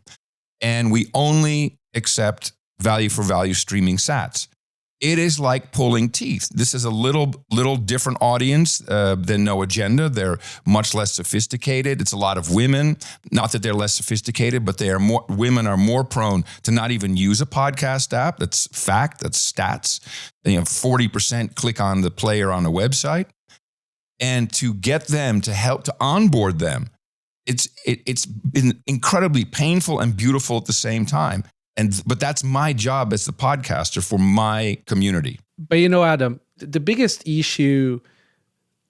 And we only accept value for value streaming sats. It is like pulling teeth. This is a little different audience than No Agenda. They're much less sophisticated. It's a lot of women. Not that they're less sophisticated, but women are more prone to not even use a podcast app. That's fact. That's stats. 40% click on the player on the website. And to get them to help to onboard them, it's been incredibly painful and beautiful at the same time. But that's my job as the podcaster for my community. But Adam, the biggest issue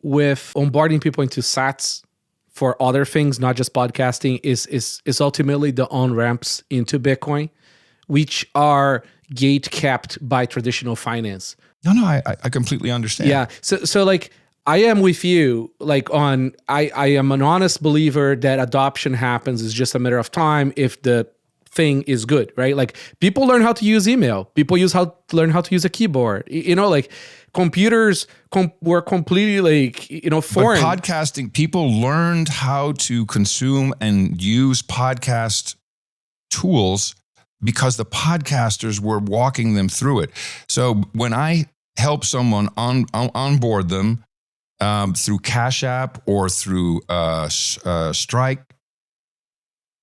with onboarding people into sats for other things, not just podcasting, is ultimately the on-ramps into Bitcoin, which are gate capped by traditional finance. No, I completely understand. Yeah. So like, I am with you, like I am an honest believer that adoption happens. It's just a matter of time if the thing is good, right? Like people learn how to use email. People learn how to use a keyboard. Like computers were completely foreign. But podcasting, people learned how to consume and use podcast tools because the podcasters were walking them through it. So when I help someone onboard them, through Cash App or through Strike,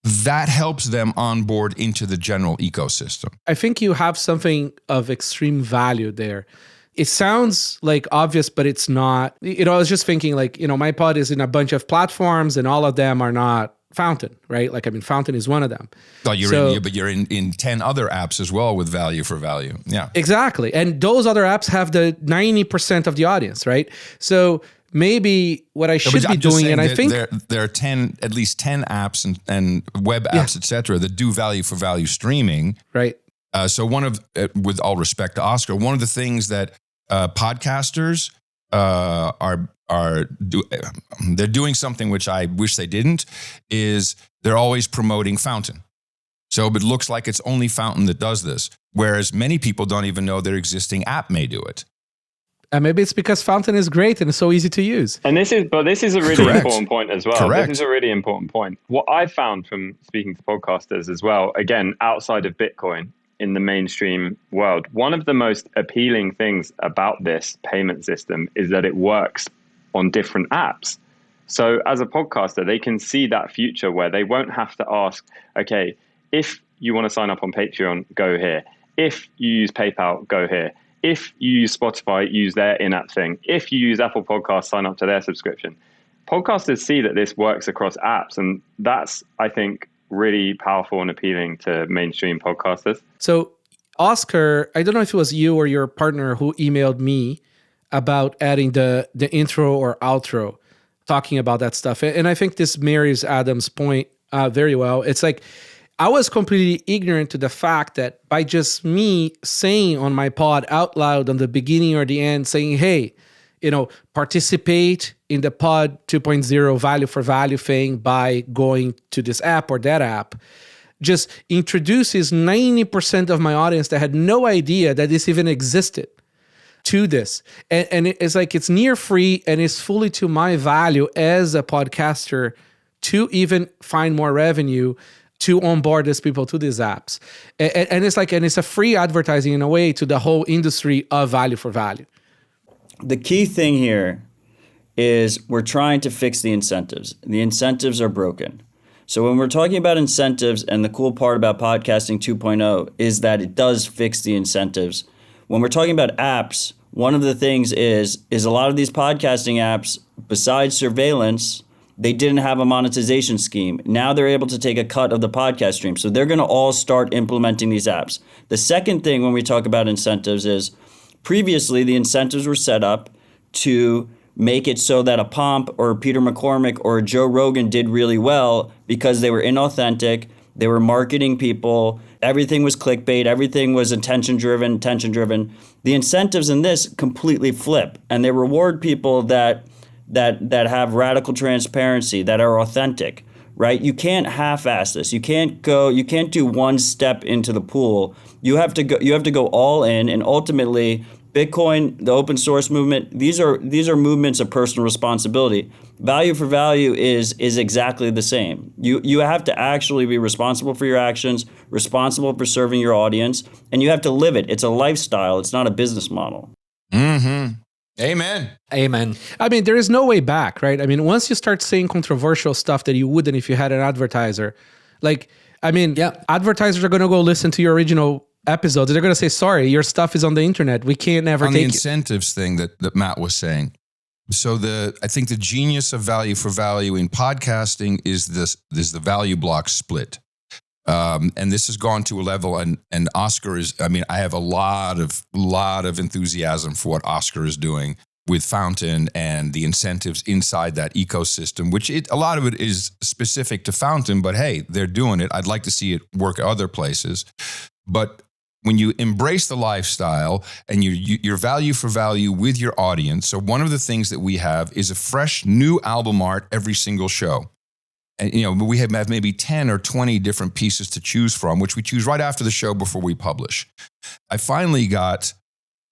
that helps them onboard into the general ecosystem. I think you have something of extreme value there. It sounds like obvious, but it's not. I was just thinking like, my pod is in a bunch of platforms and all of them are not Fountain, right? Like, I mean, Fountain is one of them. Oh, you're in 10 other apps as well with value for value. Yeah, exactly. And those other apps have the 90% of the audience, right? So maybe what I should be doing, and I think there are at least 10 apps and web apps, etc., that do value for value streaming. Right. So with all respect to Oscar, one of the things that podcasters they're doing something which I wish they didn't, is they're always promoting Fountain. So it looks like it's only Fountain that does this, whereas many people don't even know their existing app may do it. And maybe it's because Fountain is great and it's so easy to use. And this is a really important point as well. Correct. This is a really important point. What I found from speaking to podcasters as well, again, outside of Bitcoin in the mainstream world, one of the most appealing things about this payment system is that it works on different apps. So as a podcaster, they can see that future where they won't have to ask, okay, if you want to sign up on Patreon, go here. If you use PayPal, go here. If you use Spotify, use their in-app thing. If you use Apple Podcasts, sign up to their subscription. Podcasters see that this works across apps, and that's, I think, really powerful and appealing to mainstream podcasters. So, Oscar, I don't know if it was you or your partner who emailed me about adding the intro or outro, talking about that stuff. And I think this marries Adam's point very well. It's like, I was completely ignorant to the fact that by just me saying on my pod out loud on the beginning or the end, saying, hey, participate in the pod 2.0 value for value thing by going to this app or that app, just introduces 90% of my audience that had no idea that this even existed to this. And it's like, it's near free and it's fully to my value as a podcaster to even find more revenue to onboard these people to these apps. And it's a free advertising in a way to the whole industry of value for value. The key thing here is we're trying to fix the incentives. The incentives are broken. So when we're talking about incentives, and the cool part about podcasting 2.0 is that it does fix the incentives. When we're talking about apps, one of the things is a lot of these podcasting apps, besides surveillance, they didn't have a monetization scheme. Now they're able to take a cut of the podcast stream. So they're going to all start implementing these apps. The second thing when we talk about incentives is previously the incentives were set up to make it so that a Pomp or Peter McCormick or Joe Rogan did really well because they were inauthentic, they were marketing people, everything was clickbait, everything was attention driven. The incentives in this completely flip, and they reward people that have radical transparency, that are authentic, right? You can't half-ass this. You can't do one step into the pool. You have to go all in, and ultimately Bitcoin, the open source movement, these are movements of personal responsibility. Value for value is exactly the same. You have to actually be responsible for your actions, responsible for serving your audience, and you have to live it. It's a lifestyle. It's not a business model. Mm-hmm. Amen. I mean, there is no way back, right? I mean, once you start saying controversial stuff that you wouldn't if you had an advertiser, advertisers are going to go listen to your original episodes. They're going to say, sorry, your stuff is on the internet. We can't ever take it. On the incentives thing that Matt was saying. So I think the genius of value for value in podcasting is the value block split. And this has gone to a level, and Oscar is, I have a lot of enthusiasm for what Oscar is doing with Fountain and the incentives inside that ecosystem, which a lot of it is specific to Fountain, but hey, they're doing it. I'd like to see it work other places. But when you embrace the lifestyle and your value for value with your audience, so one of the things that we have is a fresh new album art every single show. And we have maybe 10 or 20 different pieces to choose from, which we choose right after the show before we publish. I finally got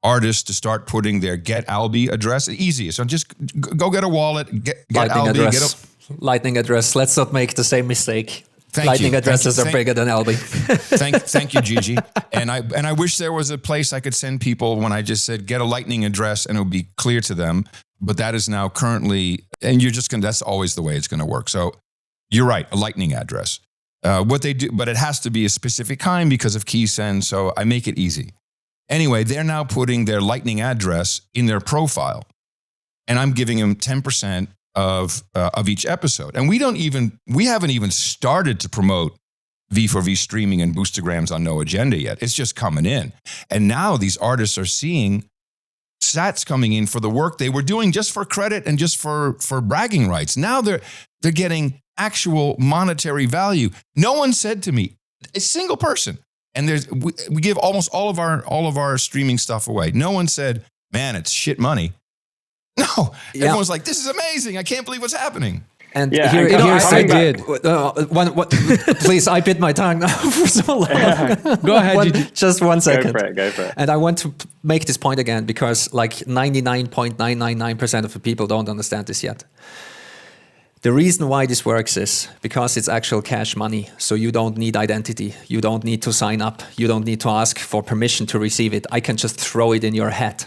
artists to start putting their Get Albi address. Easy. So just go get a wallet, get Lightning Albi. address. Lightning address. Let's not make the same mistake. Lightning addresses are bigger than Albi. Thank you, Gigi. And I wish there was a place I could send people when I just said, get a Lightning address, and it would be clear to them. But that is now currently, and that's always the way it's going to work. So you're right, a Lightning address. What they do, but it has to be a specific kind because of key send, so I make it easy. Anyway, they're now putting their Lightning address in their profile, and I'm giving them 10% of each episode. And we haven't even started to promote V4V streaming and Boostergrams on No Agenda yet. It's just coming in. And now these artists are seeing sats coming in for the work they were doing just for credit and just for bragging rights. Now they're getting actual monetary value. No one said to me, a single person, and we give almost all of our streaming stuff away. No one said, man, it's shit money. No, everyone's like, this is amazing. I can't believe what's happening. And yeah, here I did. Please, I bit my tongue now for so long. Go ahead. Just 1 second. Go for it. And I want to make this point again because like 99.999% of the people don't understand this yet. The reason why this works is because it's actual cash money. So you don't need identity. You don't need to sign up. You don't need to ask for permission to receive it. I can just throw it in your head.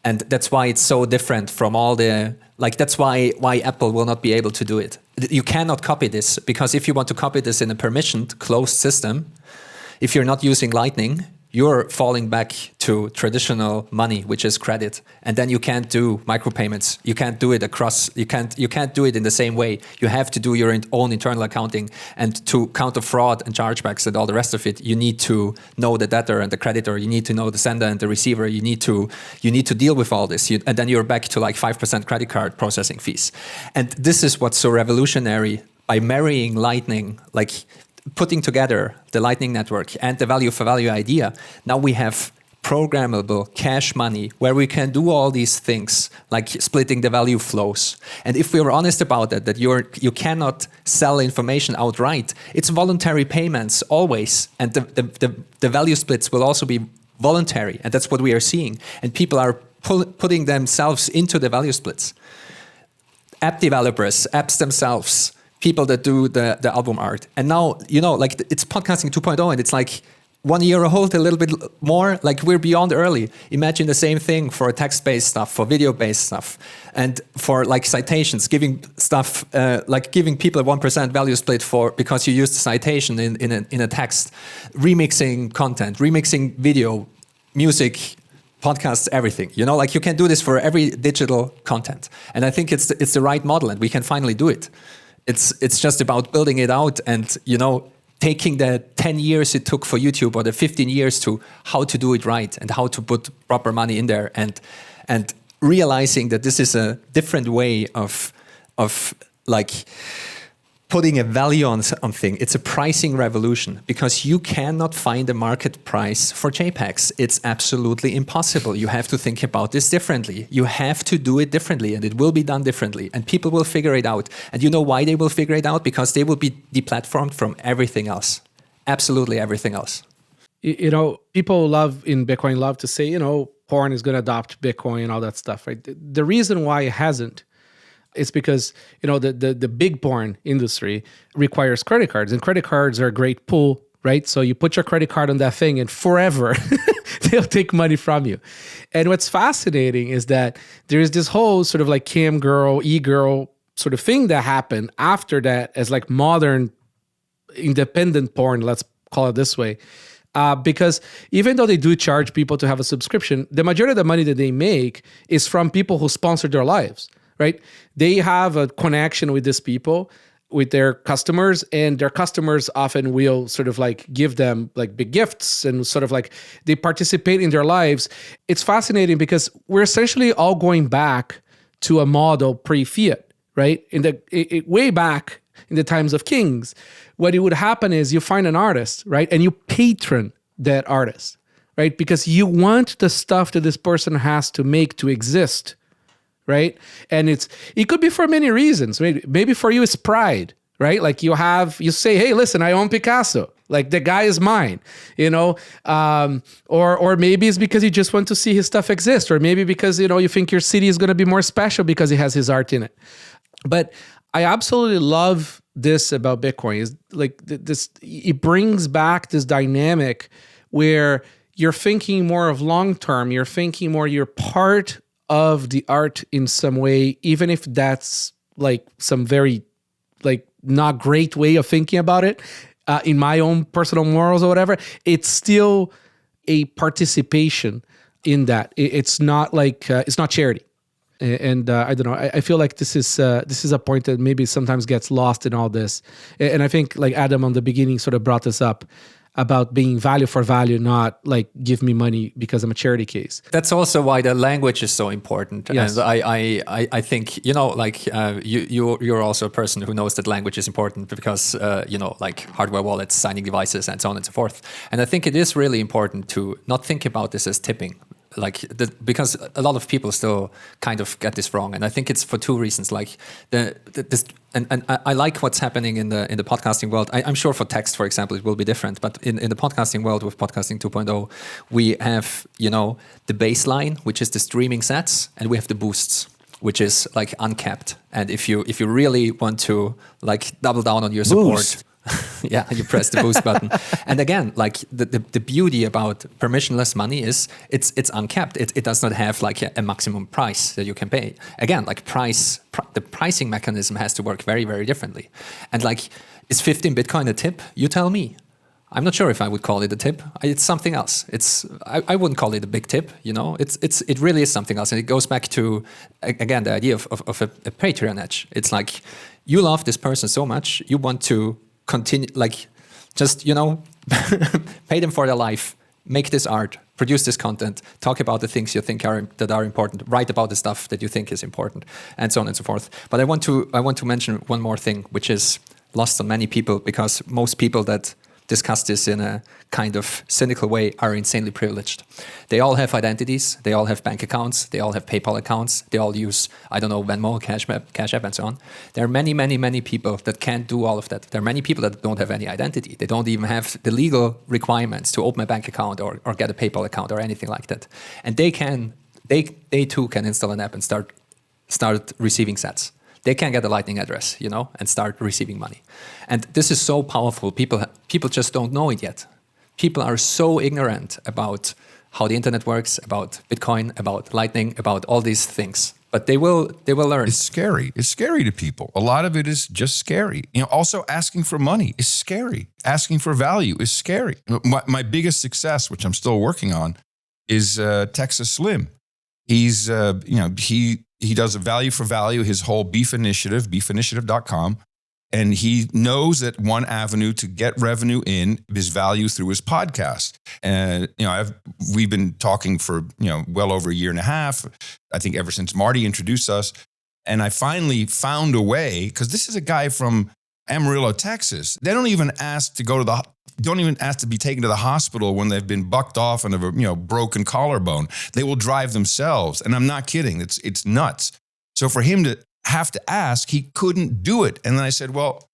And that's why it's so different from all the, like, that's why Apple will not be able to do it. You cannot copy this, because if you want to copy this in a permissioned, closed system, if you're not using Lightning, you're falling back to traditional money, which is credit. And then you can't do micropayments. You can't do it across, you can't do it in the same way. You have to do your own internal accounting. And to counter fraud and chargebacks and all the rest of it, you need to know the debtor and the creditor. You need to know the sender and the receiver. You need to deal with all this. And then you're back to like 5% credit card processing fees. And this is what's so revolutionary by marrying Lightning, like putting together the Lightning Network and the value for value idea. Now we have programmable cash money where we can do all these things like splitting the value flows. And if we are honest about that you cannot sell information outright, it's voluntary payments always. And the value splits will also be voluntary. And that's what we are seeing. And people are putting themselves into the value splits. App developers, apps themselves, people that do the album art. And now, like it's podcasting 2.0 and it's like 1 year old, a little bit more, like we're beyond early. Imagine the same thing for text-based stuff, for video-based stuff, and for like citations, giving stuff, like giving people a 1% value split because you used the citation in a text, remixing content, remixing video, music, podcasts, everything. Like you can do this for every digital content. And I think it's the right model and we can finally do it. It's just about building it out and, taking the 10 years it took for YouTube or the 15 years to how to do it right and how to put proper money in there and realizing that this is a different way of like putting a value on something. It's a pricing revolution because you cannot find a market price for JPEGs. It's absolutely impossible. You have to think about this differently. You have to do it differently and it will be done differently and people will figure it out. And you know why they will figure it out? Because they will be deplatformed from everything else. Absolutely everything else. People in Bitcoin love to say, porn is going to adopt Bitcoin and all that stuff, right? The reason why it hasn't, it's because, the big porn industry requires credit cards, and credit cards are a great pool, right? So you put your credit card on that thing and forever they'll take money from you. And what's fascinating is that there's this whole sort of like cam girl, e-girl sort of thing that happened after that as like modern independent porn, let's call it this way. Because even though they do charge people to have a subscription, the majority of the money that they make is from people who sponsor their lives. Right? They have a connection with these people, with their customers, and their customers often will sort of like give them like big gifts and sort of like they participate in their lives. It's fascinating because we're essentially all going back to a model pre-fiat, right? Way back in the times of kings, what it would happen is you find an artist, right? And you patron that artist, right? Because you want the stuff that this person has to make to exist. Right. And it could be for many reasons. Maybe for you, it's pride, right? Like you say, hey, listen, I own Picasso. Like the guy is mine, or maybe it's because you just want to see his stuff exist. Or maybe because, you think your city is going to be more special because it has his art in it. But I absolutely love this about Bitcoin is like this, it brings back this dynamic where you're thinking more of long-term, you're thinking more, you're part of the art in some way, even if that's like some very like not great way of thinking about it, in my own personal morals or whatever, it's still a participation in that. It's not like, it's not charity, And I don't know. I feel like this is a point that maybe sometimes gets lost in all this. And I think like Adam on the beginning sort of brought this up about being value for value, not like give me money because I'm a charity case. That's also why the language is so important. Yes. And I think, like you're also a person who knows that language is important because, like hardware wallets, signing devices, and so on and so forth. And I think it is really important to not think about this as tipping. Because a lot of people still kind of get this wrong, and I think it's for two reasons. Like I like what's happening in the podcasting world. I'm sure for text, for example, it will be different. But in the podcasting world with podcasting 2.0, we have the baseline, which is the streaming sets, and we have the boosts, which is like uncapped. And if you really want to like double down on your support. Boost. Yeah, you press the boost button. And again, like the beauty about permissionless money is it's uncapped. It does not have like a maximum price that you can pay. Again, like the pricing mechanism has to work very, very differently. And like, is 15 Bitcoin a tip? You tell me. I'm not sure if I would call it a tip. It's something else. I wouldn't call it a big tip. It really is something else. And it goes back to, again, the idea of a patronage. It's like, you love this person so much, you want to continue, like, just, pay them for their life, make this art, produce this content, talk about the things you think that are important, write about the stuff that you think is important, and so on and so forth. But I want to mention one more thing, which is lost on many people, because most people that discuss this in a kind of cynical way are insanely privileged. They all have identities, they all have bank accounts, they all have PayPal accounts, they all use, Venmo, Cash App, and so on. There are many, many, many people that can't do all of that. There are many people that don't have any identity. They don't even have the legal requirements to open a bank account or get a PayPal account or anything like that. And they too can install an app and start receiving sats. They can get a Lightning address, and start receiving money. And this is so powerful. People just don't know it yet. People are so ignorant about how the internet works, about Bitcoin, about Lightning, about all these things. But they will learn. It's scary. It's scary to people. A lot of it is just scary. Also asking for money is scary. Asking for value is scary. My biggest success, which I'm still working on, is Texas Slim. He's, he does a value for value, his whole beef initiative, beefinitiative.com. And he knows that one avenue to get revenue in is value through his podcast. And, we've been talking for, well over a year and a half. I think ever since Marty introduced us. And I finally found a way, because this is a guy from Amarillo, Texas. They don't even ask to be taken to the hospital when they've been bucked off and have a broken collarbone. They will drive themselves, and I'm not kidding. It's nuts. So for him to have to ask, he couldn't do it. And then I said, well,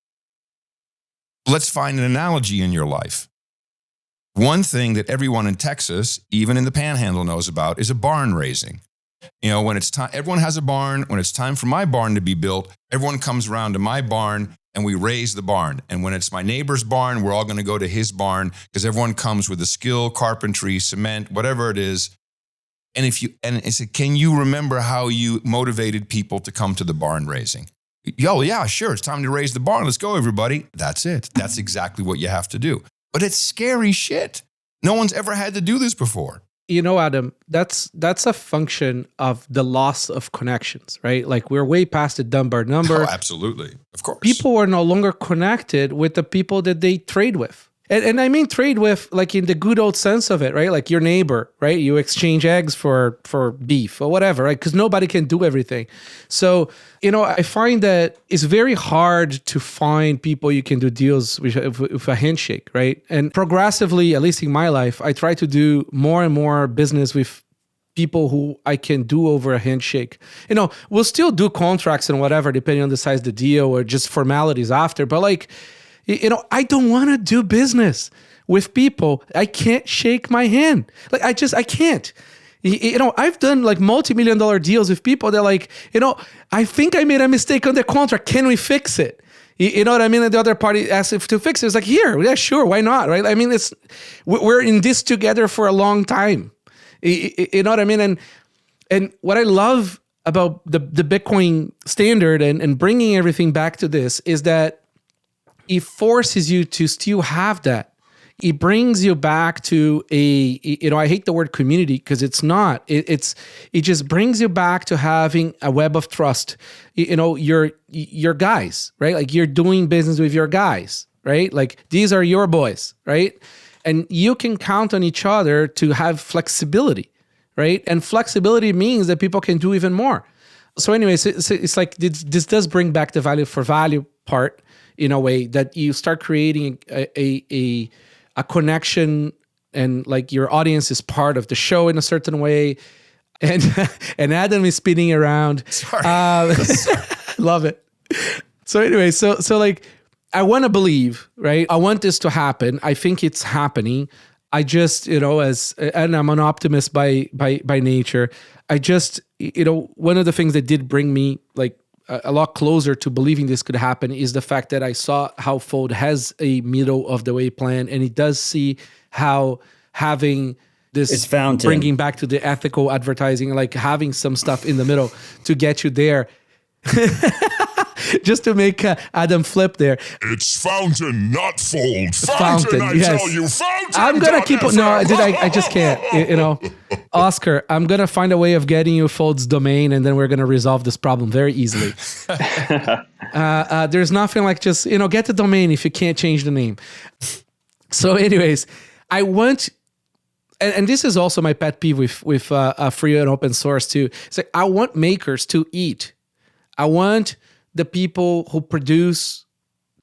let's find an analogy in your life. One thing that everyone in Texas, even in the Panhandle, knows about is a barn raising. When it's time, everyone has a barn. When it's time for my barn to be built, everyone comes around to my barn and we raise the barn. And when it's my neighbor's barn, we're all going to go to his barn because everyone comes with a skill, carpentry, cement, whatever it is. And I said, can you remember how you motivated people to come to the barn raising? Yeah, sure. It's time to raise the barn. Let's go, everybody. That's it. That's exactly what you have to do. But it's scary shit. No one's ever had to do this before. Adam, that's a function of the loss of connections, right? Like we're way past the Dunbar number. Oh, absolutely. Of course. People are no longer connected with the people that they trade with. And I mean trade with like in the good old sense of it, right? Like your neighbor, right? You exchange eggs for beef or whatever, right? Because nobody can do everything. So, I find that it's very hard to find people you can do deals with a handshake, right? And progressively, at least in my life, I try to do more and more business with people who I can do over a handshake. We'll still do contracts and whatever, depending on the size of the deal or just formalities after. But like, I don't want to do business with people I can't shake my hand. Like, I can't. I've done like multi-million-dollar deals with people that like, I think I made a mistake on the contract. Can we fix it? You know what I mean? And the other party asks if to fix it. It's like, here, yeah, sure, why not, right? I mean, we're in this together for a long time. You know what I mean? And what I love about the Bitcoin standard and bringing everything back to this is that it forces you to still have that. it brings you back to I hate the word community because it's not. It just brings you back to having a web of trust. Your guys, right? Like you're doing business with your guys, right? Like these are your boys, right? And you can count on each other to have flexibility, right? And flexibility means that people can do even more. So anyways, it's like this does bring back the value for value part in a way that you start creating a connection, and like your audience is part of the show in a certain way. And Adam is spinning around. Sorry. Love it. So anyway, so like I want to believe, right? I want this to happen. I think it's happening. I just, and I'm an optimist by nature. I just, one of the things that did bring me like a lot closer to believing this could happen is the fact that I saw how Fold has a middle of the way plan, and it does see how having this bringing back to the ethical advertising, like having some stuff in the middle to get you there. Just to make Adam flip there. It's Fountain, not Fold. Fountain, I yes. tell you, Fountain. I'm gonna keep it. No, I just can't. Oscar, I'm gonna find a way of getting you Fold's domain, and then we're gonna resolve this problem very easily. There's nothing like just get the domain if you can't change the name. So, anyways, I want. And this is also my pet peeve with free and open source too. It's like I want makers to eat. I want the people who produce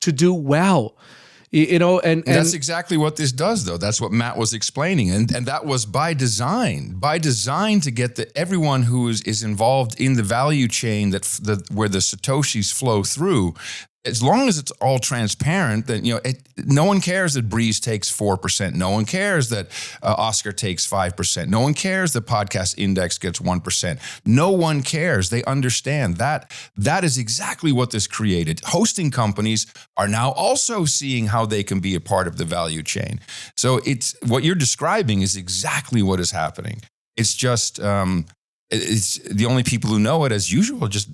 to do well, and that's exactly what this does, though. That's what Matt was explaining, and that was by design to get everyone who is involved in the value chain where the Satoshis flow through. As long as it's all transparent, then no one cares that Breeze takes 4%. No one cares that Oscar takes 5%. No one cares that Podcast Index gets 1%. No one cares. They understand that. That is exactly what this created. Hosting companies are now also seeing how they can be a part of the value chain. So it's what you're describing is exactly what is happening. It's just. It's the only people who know it, as usual, just,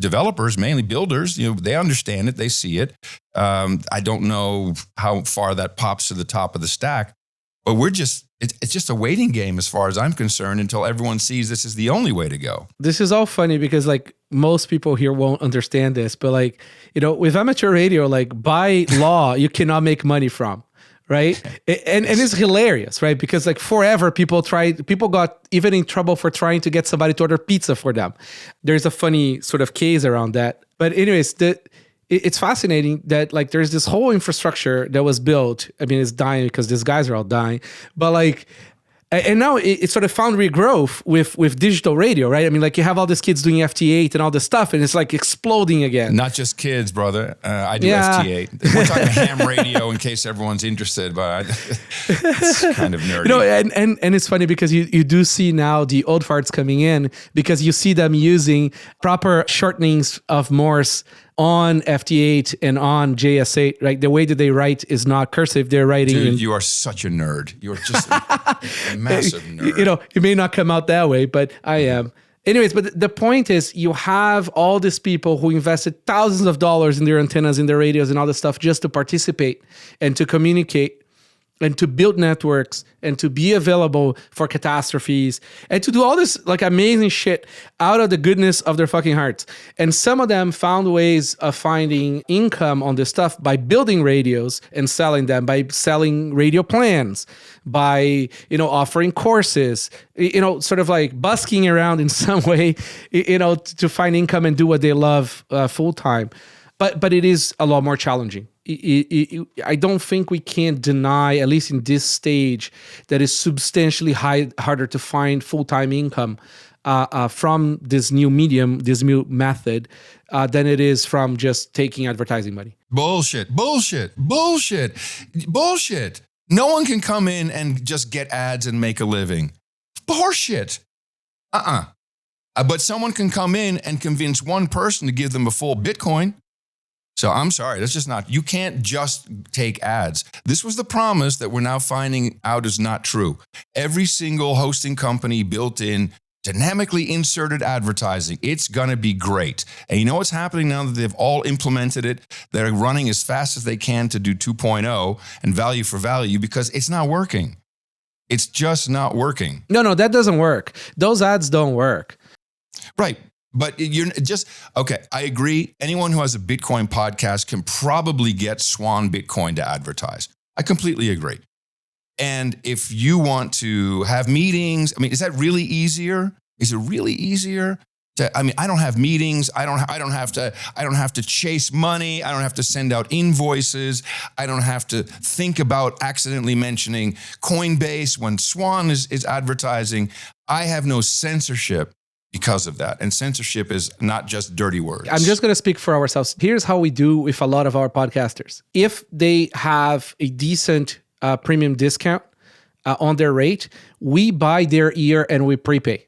developers, mainly builders, they understand it, they see it. I don't know how far that pops to the top of the stack, but it's just a waiting game as far as I'm concerned until everyone sees this is the only way to go. This is all funny because like most people here won't understand this, but like, with amateur radio, like by law, you cannot make money from. Right. And it's hilarious, right? Because like forever people got even in trouble for trying to get somebody to order pizza for them. There's a funny sort of case around that. But anyways, it's fascinating that like there's this whole infrastructure that was built. I mean, it's dying because these guys are all dying. But like, and now it sort of found regrowth with digital radio, right? I mean, like you have all these kids doing FT8 and all this stuff, and it's like exploding again. Not just kids, brother. I do FT8. We're talking ham radio in case everyone's interested, but it's kind of nerdy. And it's funny because you do see now the old farts coming in because you see them using proper shortenings of Morse on FT8 and on JS8, right? The way that they write is not cursive. They're writing. Dude, you are such a nerd. You're just a massive nerd. It may not come out that way, but I am. Anyways, but the point is you have all these people who invested thousands of dollars in their antennas, in their radios and all this stuff just to participate and to communicate and to build networks and to be available for catastrophes and to do all this like amazing shit out of the goodness of their fucking hearts. And some of them found ways of finding income on this stuff by building radios and selling them, by selling radio plans, by, offering courses, sort of like busking around in some way, to find income and do what they love full time. But it is a lot more challenging. I don't think we can deny, at least in this stage, that it's substantially harder to find full-time income from this new medium, this new method, than it is from just taking advertising money. Bullshit. No one can come in and just get ads and make a living. Horseshit. But someone can come in and convince one person to give them a full Bitcoin. So I'm sorry, that's just not, you can't just take ads. This was the promise that we're now finding out is not true. Every single hosting company built in dynamically inserted advertising. It's going to be great. And you know what's happening now that they've all implemented it? They're running as fast as they can to do 2.0 and value for value because it's not working. It's just not working. No, that doesn't work. Those ads don't work. Right. But you're just, okay, I agree. Anyone who has a Bitcoin podcast can probably get Swan Bitcoin to advertise. I completely agree. And if you want to have meetings, I mean, is that really easier? Is it really easier to, I mean, I don't have meetings. I don't have to chase money. I don't have to send out invoices. I don't have to think about accidentally mentioning Coinbase when Swan is advertising. I have no censorship because of that. And censorship is not just dirty words. I'm just going to speak for ourselves. Here's how we do with a lot of our podcasters. If they have a decent premium discount on their rate, we buy their ear and we prepay.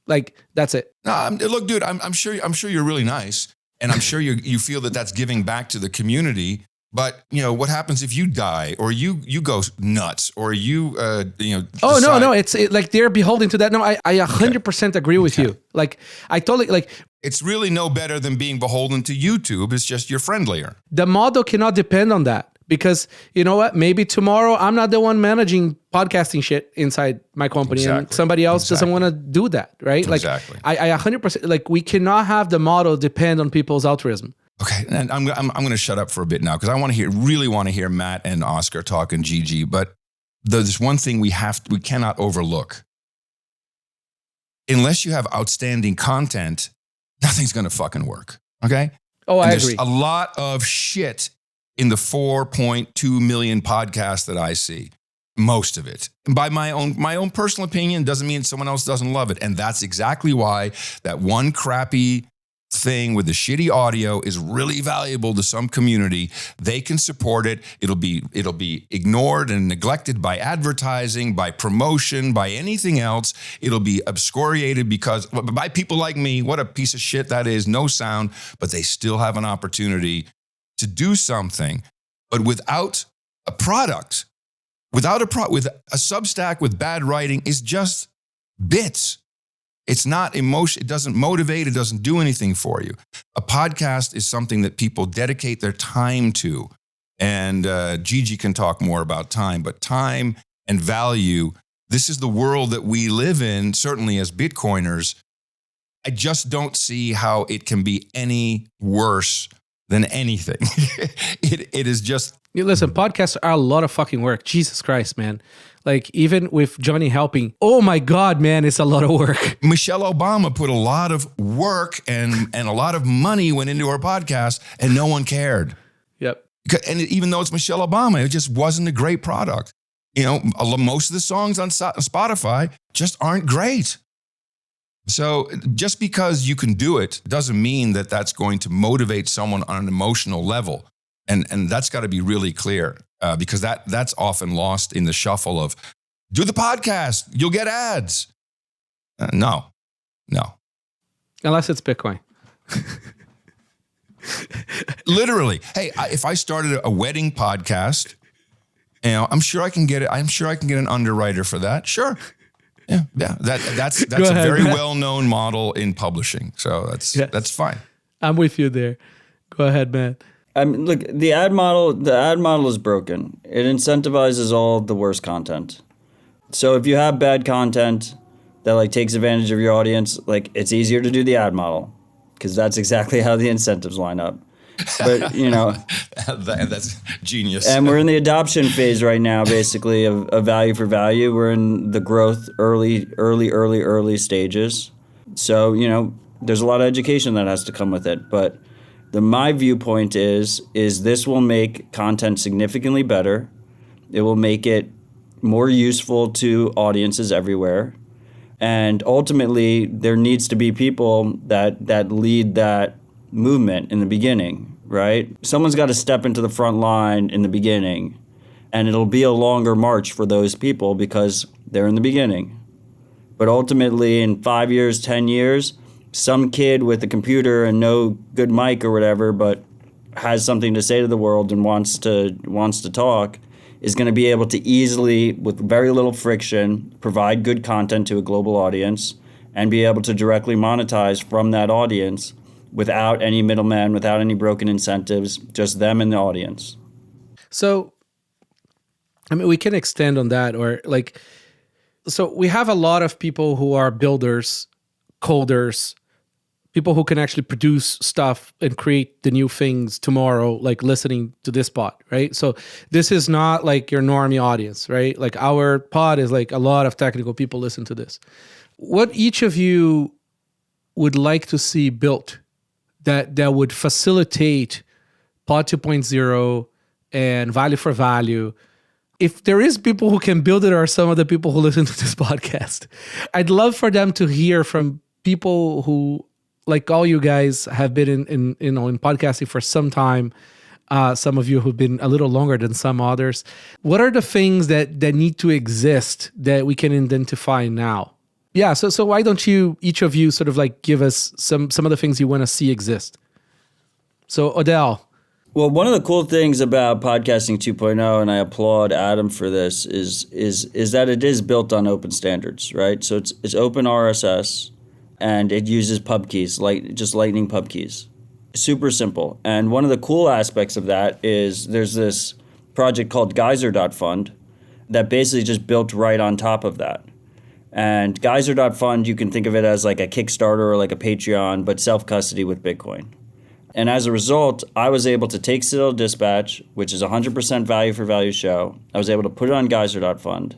Like, that's it. No, look, dude, I'm sure you're really nice, and I'm sure you feel that that's giving back to the community. But you know what happens if you die, or you go nuts, or you Oh no, it's like they're beholden to that. No, I 100% agree with you. Like, I totally like. It's really no better than being beholden to YouTube. It's just you're friendlier. The model cannot depend on that. Because you know what? Maybe tomorrow I'm not the one managing podcasting shit inside my company, and somebody else doesn't want to do that, right? Like, I 100%. Like, we cannot have the model depend on people's altruism. Okay, and I'm going to shut up for a bit now because I really want to hear Matt and Oscar talk and Gigi. But there's one thing we cannot overlook. Unless you have outstanding content, nothing's going to fucking work. Okay. Oh, I agree. There's a lot of shit in the 4.2 million podcasts that I see, most of it. And by my own personal opinion, doesn't mean someone else doesn't love it. And that's exactly why that one crappy thing with the shitty audio is really valuable to some community. They can support it. It'll be ignored and neglected by advertising, by promotion, by anything else. It'll be obscurated because by people like me. What a piece of shit that is. No sound, but they still have an opportunity to do something. But without a product, with a Substack with bad writing is just bits. It's not emotion. It doesn't motivate. It doesn't do anything for you. A podcast is something that people dedicate their time to. And Gigi can talk more about time, but time and value, this is the world that we live in, certainly as Bitcoiners. I just don't see how it can be any worse than anything. It is just... Listen, podcasts are a lot of fucking work. Jesus Christ, man. Like, even with Johnny helping, oh my God, man, it's a lot of work. Michelle Obama put a lot of work and a lot of money went into her podcast and no one cared. Yep. And even though it's Michelle Obama, it just wasn't a great product. You know, most of the songs on Spotify just aren't great. So just because you can do it doesn't mean that that's going to motivate someone on an emotional level. And that's got to be really clear because that's often lost in the shuffle of, do the podcast, you'll get ads. No. Unless it's Bitcoin. Literally. Hey, if I started a wedding podcast, you know, I'm sure I can get it. I'm sure I can get an underwriter for that. Sure. Yeah. That's a very well-known model in publishing. So that's fine. I'm with you there. Go ahead, man. I mean, look, the ad model is broken. It incentivizes all the worst content. So if you have bad content that like takes advantage of your audience, like it's easier to do the ad model because that's exactly how the incentives line up. But you know, that's genius. And we're in the adoption phase right now, basically of value for value. We're in the growth early stages. So you know, there's a lot of education that has to come with it, but. My viewpoint is this will make content significantly better. It will make it more useful to audiences everywhere. And ultimately, there needs to be people that lead that movement in the beginning, right? Someone's got to step into the front line in the beginning, and it'll be a longer march for those people because they're in the beginning. But ultimately, in 5 years, 10 years, some kid with a computer and no good mic or whatever, but has something to say to the world and wants to talk, is going to be able to easily, with very little friction, provide good content to a global audience and be able to directly monetize from that audience without any middleman, without any broken incentives, just them and the audience. So, I mean, we can extend on that, or like, so we have a lot of people who are builders, coders, people who can actually produce stuff and create the new things tomorrow, like listening to this pod, right? So this is not like your normie audience, right? Like our pod is like a lot of technical people listen to this. What each of you would like to see built that would facilitate Pod 2.0 and value for value? If there is people who can build it, or some of the people who listen to this podcast, I'd love for them to hear from people who, like all you guys, have been in podcasting for some time. Some of you who've been a little longer than some others. What are the things that need to exist that we can identify now? Yeah, so why don't you, each of you, sort of like give us some of the things you want to see exist? So Odell. Well, one of the cool things about podcasting 2.0, and I applaud Adam for this, is that it is built on open standards, right? So it's open RSS, and it uses pub keys, like just Lightning pub keys. Super simple. And one of the cool aspects of that is there's this project called Geyser.fund that basically just built right on top of that. And Geyser.fund, you can think of it as like a Kickstarter or like a Patreon, but self-custody with Bitcoin. And as a result, I was able to take Citadel Dispatch, which is 100% value for value show. I was able to put it on Geyser.fund.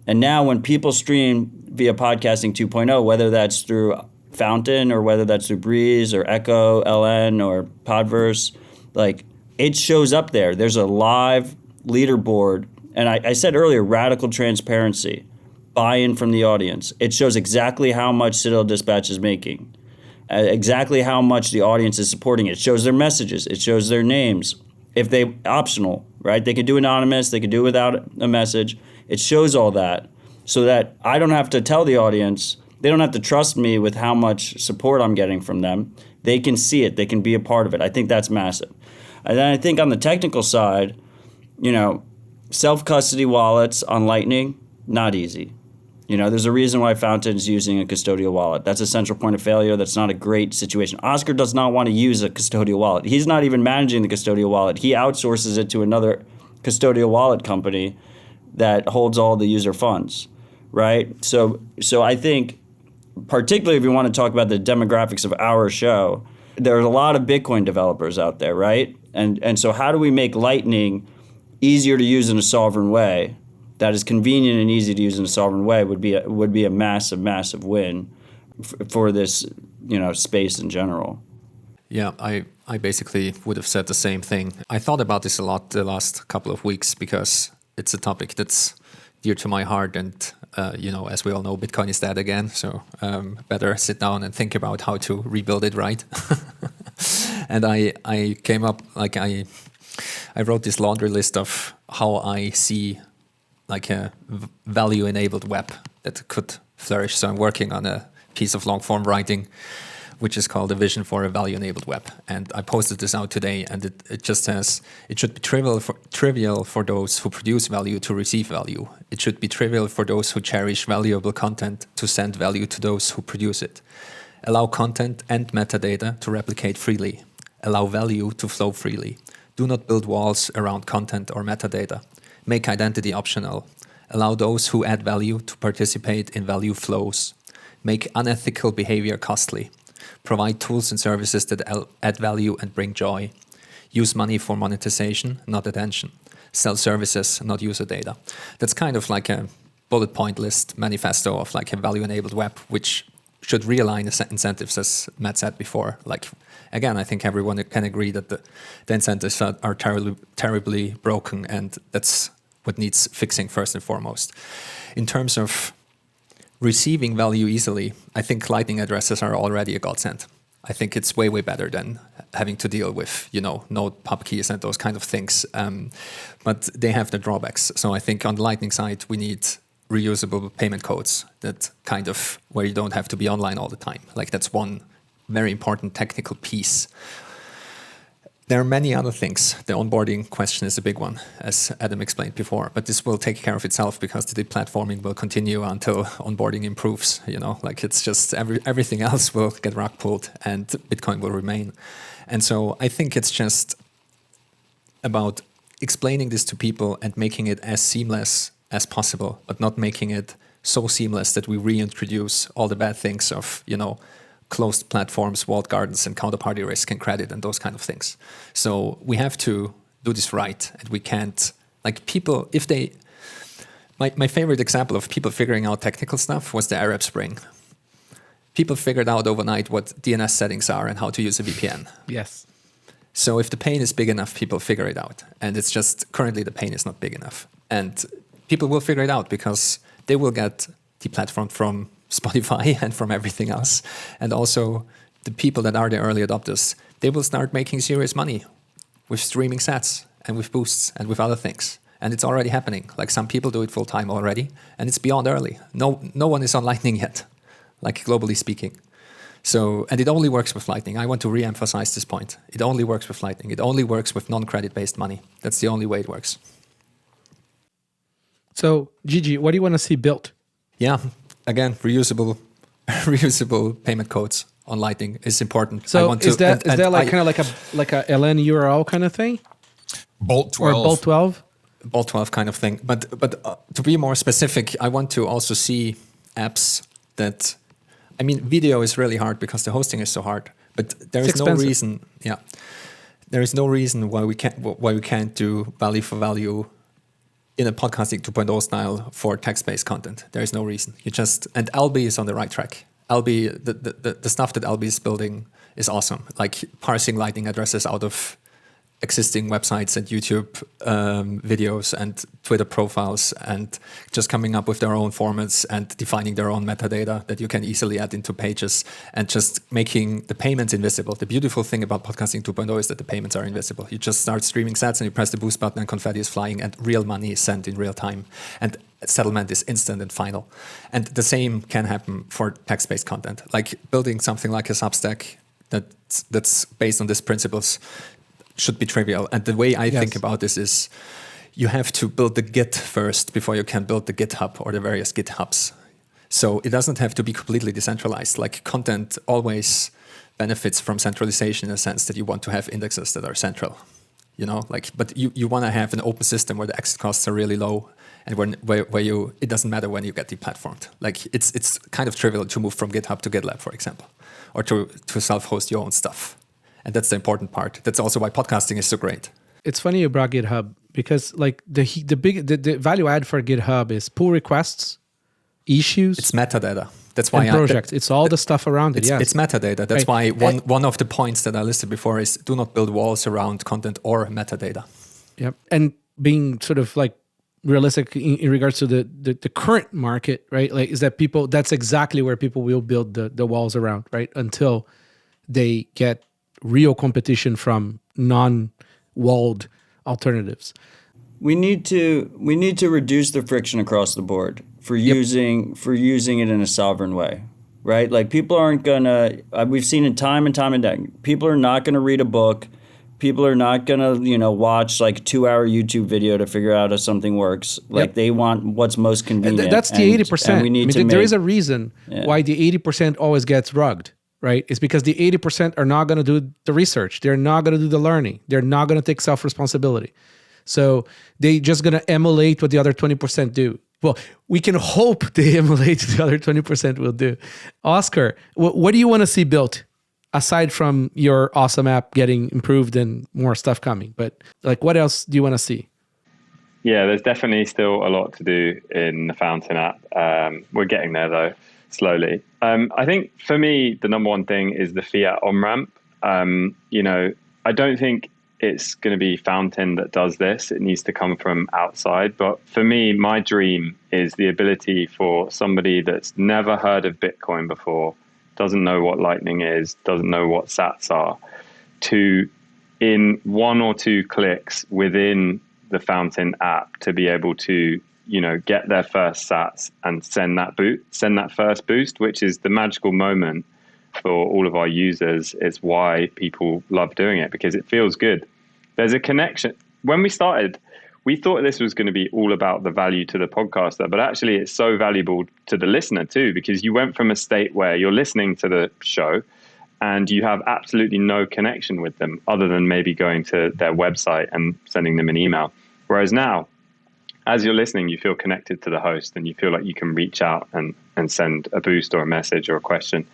And now when people stream via Podcasting 2.0, whether that's through Fountain or whether that's through Breeze or Echo, LN or Podverse, like it shows up there. There's a live leaderboard. And I said earlier, radical transparency, buy-in from the audience. It shows exactly how much Citadel Dispatch is making, exactly how much the audience is supporting it. It shows their messages. It shows their names. If they optional, right? They could do anonymous. They could do without a message. It shows all that so that I don't have to tell the audience. They don't have to trust me with how much support I'm getting from them. They can see it. They can be a part of it. I think that's massive. And then I think on the technical side, self-custody wallets on Lightning, not easy. There's a reason why Fountain's using a custodial wallet. That's a central point of failure. That's not a great situation. Oscar does not want to use a custodial wallet. He's not even managing the custodial wallet. He outsources it to another custodial wallet company that holds all the user funds, right? So I think, particularly if you want to talk about the demographics of our show, there are a lot of Bitcoin developers out there, right? And so how do we make Lightning easier to use in a sovereign way that is convenient and easy to use in a sovereign way would be a massive, massive win for this, space in general. Yeah, I basically would have said the same thing. I thought about this a lot the last couple of weeks because it's a topic that's dear to my heart, and as we all know, Bitcoin is dead again. So better sit down and think about how to rebuild it right. And I came up I wrote this laundry list of how I see like a value-enabled web that could flourish. So I'm working on a piece of long-form writing, which is called A Vision for a Value-Enabled Web. And I posted this out today, and it just says, it should be trivial for those who produce value to receive value. It should be trivial for those who cherish valuable content to send value to those who produce it. Allow content and metadata to replicate freely. Allow value to flow freely. Do not build walls around content or metadata. Make identity optional. Allow those who add value to participate in value flows. Make unethical behavior costly. Provide tools and services that add value and bring joy. Use money for monetization, not attention. Sell services, not user data. That's kind of like a bullet point list manifesto of like a value-enabled web, which should realign incentives, as Matt said before. Like, again, I think everyone can agree that the incentives are terribly broken, and that's what needs fixing first and foremost. In terms of receiving value easily, I think Lightning addresses are already a godsend. I think it's way, way better than having to deal with, no pub keys and those kind of things. But they have the drawbacks. So I think on the Lightning side, we need reusable payment codes that kind of where you don't have to be online all the time. Like that's one very important technical piece. There are many other things. The onboarding question is a big one, as Adam explained before. But this will take care of itself because the deplatforming will continue until onboarding improves. Like it's just everything else will get rug pulled and Bitcoin will remain. And so I think it's just about explaining this to people and making it as seamless as possible, but not making it so seamless that we reintroduce all the bad things of, closed platforms, walled gardens, and counterparty risk and credit and those kind of things. So we have to do this right, and we can't, like people, if they, my favorite example of people figuring out technical stuff was the Arab Spring. People figured out overnight what DNS settings are and how to use a VPN. Yes. So if the pain is big enough, people figure it out. And it's just currently the pain is not big enough. And people will figure it out because they will get deplatformed from Spotify and from everything else. And also the people that are the early adopters, they will start making serious money with streaming sats and with boosts and with other things. And it's already happening. Like some people do it full time already, and it's beyond early. No one is on Lightning yet, like globally speaking. So, and it only works with Lightning. I want to re-emphasize this point. It only works with Lightning. It only works with non-credit based money. That's the only way it works. So, Gigi, what do you want to see built? Yeah, again, reusable payment codes on Lightning is important. So is that like kind of like a LN URL kind of thing? Bolt 12. Or Bolt 12? Bolt 12 kind of thing. But to be more specific, I want to also see apps that, I mean, video is really hard because the hosting is so hard. But there is no reason. Yeah, there is no reason why we can't do value for value in a podcasting 2.0 style for text-based content. There is no reason. And Albi is on the right track. Albi, the stuff that Albi is building is awesome. Like parsing Lightning addresses out of existing websites and YouTube videos and Twitter profiles and just coming up with their own formats and defining their own metadata that you can easily add into pages and just making the payments invisible. The beautiful thing about podcasting 2.0 is that the payments are invisible. You just start streaming sats and you press the boost button and confetti is flying and real money is sent in real time. And settlement is instant and final. And the same can happen for text-based content. Like building something like a Substack that's based on these principles should be trivial. And the way I think about this is you have to build the Git first before you can build the GitHub or the various GitHubs. So it doesn't have to be completely decentralized. Like content always benefits from centralization in the sense that you want to have indexes that are central. But you want to have an open system where the exit costs are really low and where it doesn't matter when you get deplatformed. Like it's kind of trivial to move from GitHub to GitLab, for example, or to self-host your own stuff. And that's the important part. That's also why podcasting is so great. It's funny you brought GitHub because like the value add for GitHub is pull requests, issues. It's metadata. That's why projects. It's all the stuff around it. It's metadata. That's why one of the points that I listed before is do not build walls around content or metadata. Yep. And being sort of like realistic in regards to the current market, right? Like is that that's exactly where people will build the walls around, right? Until they get real competition from non-walled alternatives. We need to reduce the friction across the board for using it in a sovereign way, right? Like people aren't gonna. We've seen it time and time again. People are not gonna read a book. People are not gonna watch like a 2-hour YouTube video to figure out if something works. Like they want what's most convenient. And that's the 80%. There is a reason why the 80% always gets rugged. Right? It's because the 80% are not going to do the research. They're not going to do the learning. They're not going to take self-responsibility. So they're just going to emulate what the other 20% do. Well, we can hope they emulate what the other 20% will do. Oscar, what do you want to see built aside from your awesome app getting improved and more stuff coming? But like, what else do you want to see? Yeah, there's definitely still a lot to do in the Fountain app. We're getting there though. Slowly. I think for me, the number one thing is the fiat on-ramp. I don't think it's going to be Fountain that does this. It needs to come from outside. But for me, my dream is the ability for somebody that's never heard of Bitcoin before, doesn't know what Lightning is, doesn't know what sats are, to, in 1 or 2 clicks within the Fountain app, to be able to get their first sats and send that first boost, which is the magical moment for all of our users. It's why people love doing it, because it feels good. There's a connection. When we started, we thought this was going to be all about the value to the podcaster, but actually it's so valuable to the listener too, because you went from a state where you're listening to the show and you have absolutely no connection with them other than maybe going to their website and sending them an email. Whereas now, as you're listening, you feel connected to the host and you feel like you can reach out and send a boost or a message or a question.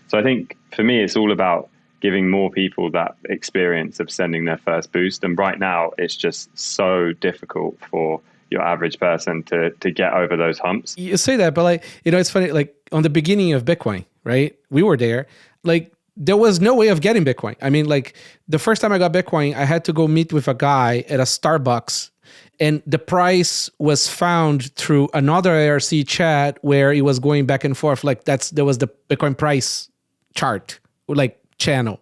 So I think for me, it's all about giving more people that experience of sending their first boost. And right now, it's just so difficult for your average person to get over those humps. You say that, but like, it's funny, like on the beginning of Bitcoin, right? We were there, like there was no way of getting Bitcoin. I mean, like the first time I got Bitcoin, I had to go meet with a guy at a Starbucks, and the price was found through another IRC chat where it was going back and forth. Like there was the Bitcoin price chart, like channel.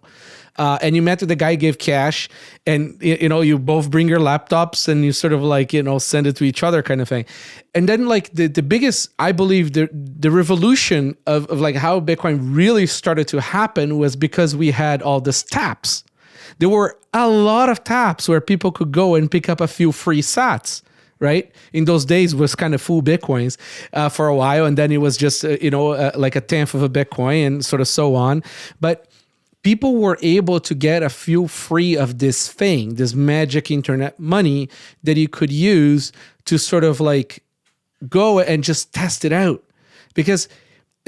And you met with the guy, gave cash, and you both bring your laptops and you sort of like, send it to each other kind of thing. And then like the biggest, I believe the revolution of like how Bitcoin really started to happen was because we had all these taps. There were a lot of taps where people could go and pick up a few free sats, right? In those days it was kind of full Bitcoins for a while. And then it was just, like a tenth of a Bitcoin and sort of so on. But people were able to get a few free of this thing, this magic internet money that you could use to sort of like go and just test it out. Because,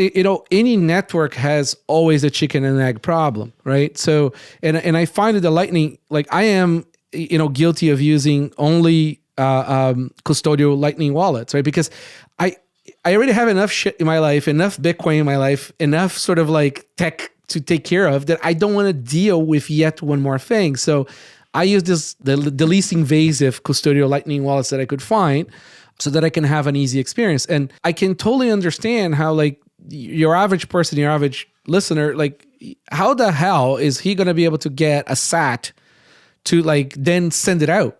any network has always a chicken and egg problem, right? So, and I find that the Lightning, like I am, guilty of using only custodial Lightning wallets, right? Because I already have enough shit in my life, enough Bitcoin in my life, enough sort of like tech to take care of that I don't want to deal with yet one more thing. So I use the least invasive custodial Lightning wallets that I could find so that I can have an easy experience. And I can totally understand how like your average person, your average listener, like how the hell is he going to be able to get a SAT to like then send it out?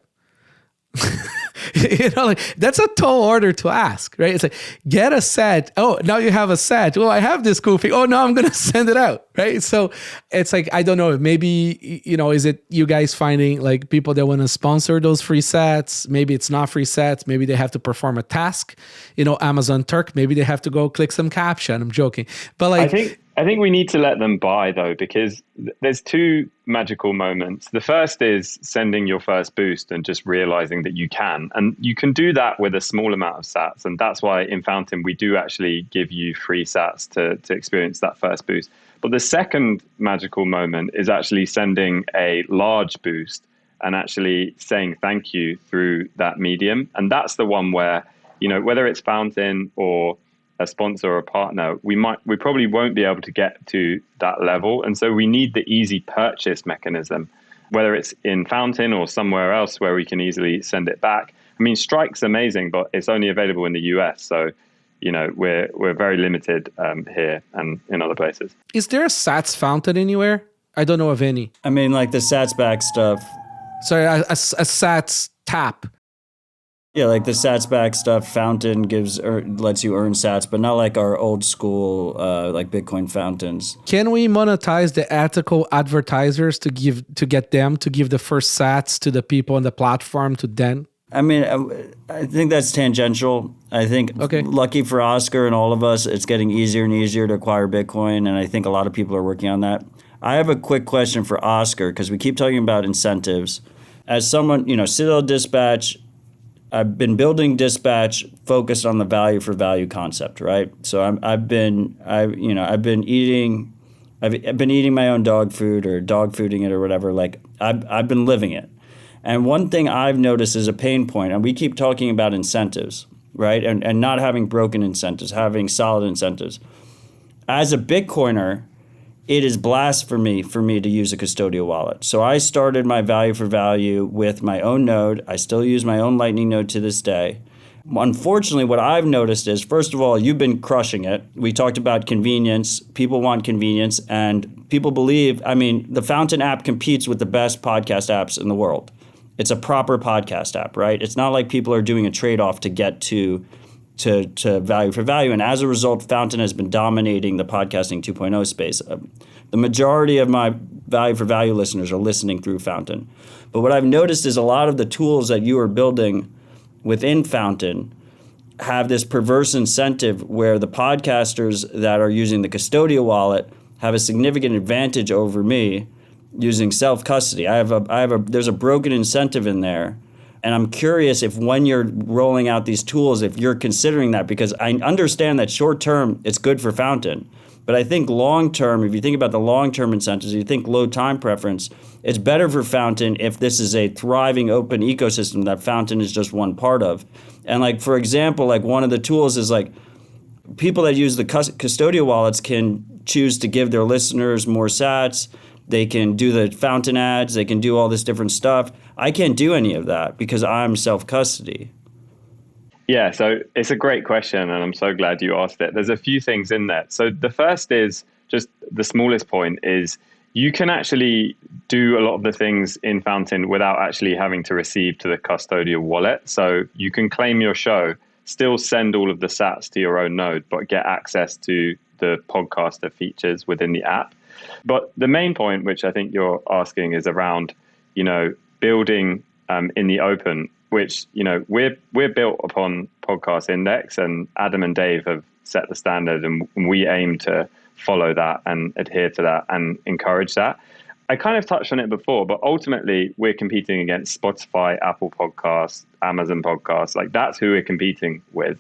Like that's a tall order to ask, right? It's like, get a set. Oh, now you have a set. Well, I have this cool thing. Oh, now I'm going to send it out, right? So it's like, I don't know, maybe, is it you guys finding like people that want to sponsor those free sets? Maybe it's not free sets. Maybe they have to perform a task, Amazon Turk, maybe they have to go click some caption. I'm joking. But like, I think we need to let them buy though, because there's two magical moments. The first is sending your first boost and just realizing that you can. And you can do that with a small amount of sats. And that's why in Fountain, we do actually give you free sats to experience that first boost. But the second magical moment is actually sending a large boost and actually saying thank you through that medium. And that's the one where, whether it's Fountain or a sponsor or a partner, we probably won't be able to get to that level. And so we need the easy purchase mechanism, whether it's in Fountain or somewhere else where we can easily send it back. I mean, Strike's amazing, but it's only available in the US. So, we're very limited here and in other places. Is there a Sats Fountain anywhere? I don't know of any. I mean, like the Sats back stuff. Sorry, a Sats tap. Yeah, like the Sats back stuff, Fountain lets you earn Sats, but not like our old school like Bitcoin fountains. Can we monetize the ethical advertisers to get them to give the first Sats to the people on the platform to then? I mean, I think that's tangential. I think lucky for Oscar and all of us, it's getting easier and easier to acquire Bitcoin, and I think a lot of people are working on that. I have a quick question for Oscar, because we keep talking about incentives. As someone, Citadel Dispatch, I've been building Dispatch focused on the value for value concept, right? So I've been eating my own dog food or dog fooding it or whatever. Like I've been living it. And one thing I've noticed is a pain point, and we keep talking about incentives, right? And not having broken incentives, having solid incentives. As a Bitcoiner, it is blasphemy for me to use a custodial wallet. So I started my value for value with my own node. I still use my own Lightning node to this day. Unfortunately, what I've noticed is, first of all, you've been crushing it. We talked about convenience. People want convenience, and people believe, the Fountain app competes with the best podcast apps in the world. It's a proper podcast app, right? It's not like people are doing a trade-off to get to to value for value. And as a result, Fountain has been dominating the podcasting 2.0 space. The majority of my value for value listeners are listening through Fountain. But what I've noticed is a lot of the tools that you are building within Fountain have this perverse incentive where the podcasters that are using the custodial wallet have a significant advantage over me using self-custody. There's a broken incentive in there. And I'm curious if when you're rolling out these tools, if you're considering that, because I understand that short term, it's good for Fountain. But I think long term, if you think about the long-term incentives, you think low time preference, it's better for Fountain if this is a thriving open ecosystem that Fountain is just one part of. And like, for example, like one of the tools is like people that use the custodial wallets can choose to give their listeners more sats. They can do the Fountain ads. They can do all this different stuff. I can't do any of that because I'm self-custody. Yeah, so it's a great question, and I'm so glad you asked it. There's a few things in there. So the first is just the smallest point is you can actually do a lot of the things in Fountain without actually having to receive to the custodial wallet. So you can claim your show, still send all of the sats to your own node, but get access to the podcaster features within the app. But the main point, which I think you're asking, is around, building in the open, which, we're built upon Podcast Index, and Adam and Dave have set the standard, and we aim to follow that and adhere to that and encourage that. I kind of touched on it before, but ultimately we're competing against Spotify, Apple Podcasts, Amazon Podcasts. Like, that's who we're competing with.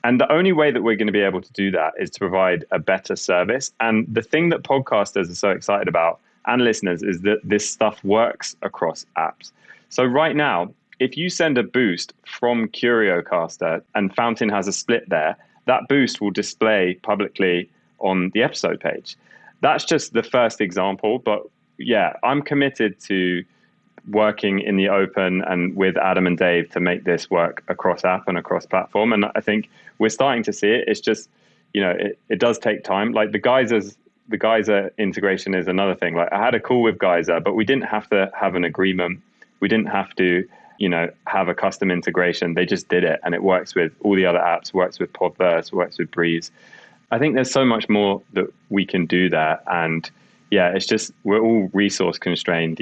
And the only way that we're going to be able to do that is to provide a better service. And the thing that podcasters are so excited about, and listeners, is that this stuff works across apps. So right now, if you send a boost from CurioCaster and Fountain has a split there, that boost will display publicly on the episode page. That's just the first example. But yeah, I'm committed to working in the open and with Adam and Dave to make this work across app and across platform. And I think we're starting to see it. It's just, it does take time. Like the Geyser integration is another thing. Like I had a call with Geyser, but we didn't have to have an agreement. We didn't have to, have a custom integration. They just did it, and it works with all the other apps, works with Podverse, works with Breeze. I think there's so much more that we can do there. And yeah, it's just, we're all resource constrained.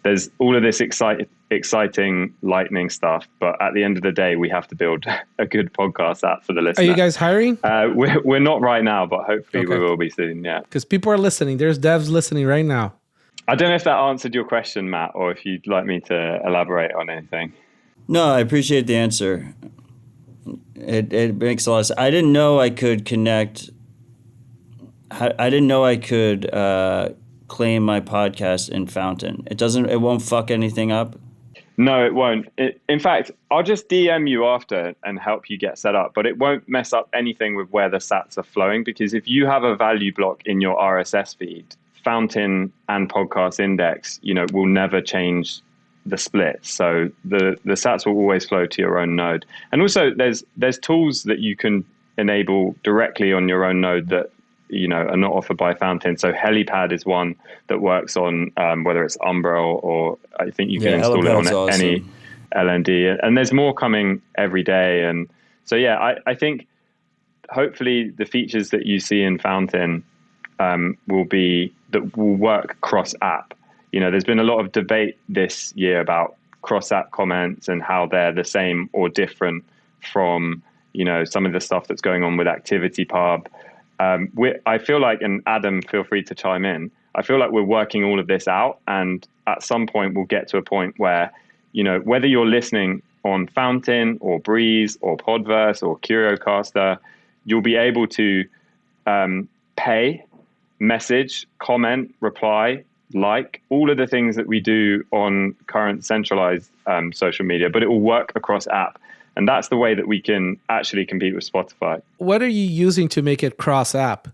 There's all of this exciting lightning stuff, but at the end of the day, we have to build a good podcast app for the listener. Are you guys hiring? We're not right now, but hopefully we will be soon. Yeah, because people are listening. There's devs listening right now. I don't know if that answered your question, Matt, or if you'd like me to elaborate on anything. No, I appreciate the answer. It makes a lot of sense. I didn't know I could connect. I didn't know I could claim my podcast in Fountain. It won't fuck anything up? No, it won't. In fact, I'll just DM you after and help you get set up, but it won't mess up anything with where the sats are flowing, because if you have a value block in your RSS feed, Fountain and Podcast Index, will never change the split. So the sats will always flow to your own node. And also there's tools that you can enable directly on your own node that are not offered by Fountain. So Helipad is one that works on whether it's Umbra or I think you can install it on any LND. And there's more coming every day. And so yeah, I think hopefully the features that you see in Fountain will work cross app. There's been a lot of debate this year about cross app comments and how they're the same or different from some of the stuff that's going on with ActivityPub. I feel like, and Adam, feel free to chime in, I feel like we're working all of this out, and at some point we'll get to a point where, whether you're listening on Fountain or Breeze or Podverse or CurioCaster, you'll be able to pay, message, comment, reply, like all of the things that we do on current centralized social media, but it will work across app. And that's the way that we can actually compete with Spotify. What are you using to make it cross app?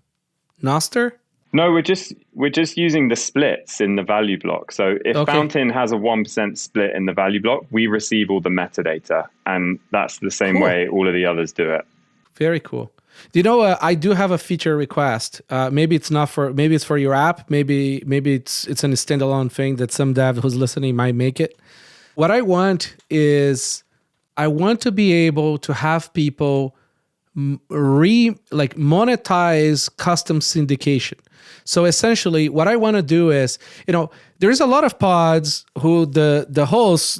Nostr? No, we're just using the splits in the value block. So if Fountain has a 1% split in the value block, we receive all the metadata, and that's the same way all of the others do it. Very cool. Do you know? I do have a feature request. Maybe it's for your app. Maybe it's a standalone thing that some dev who's listening might make it. What I want is, I want to be able to have people monetize custom syndication. So essentially what I want to do is, there's a lot of pods who the hosts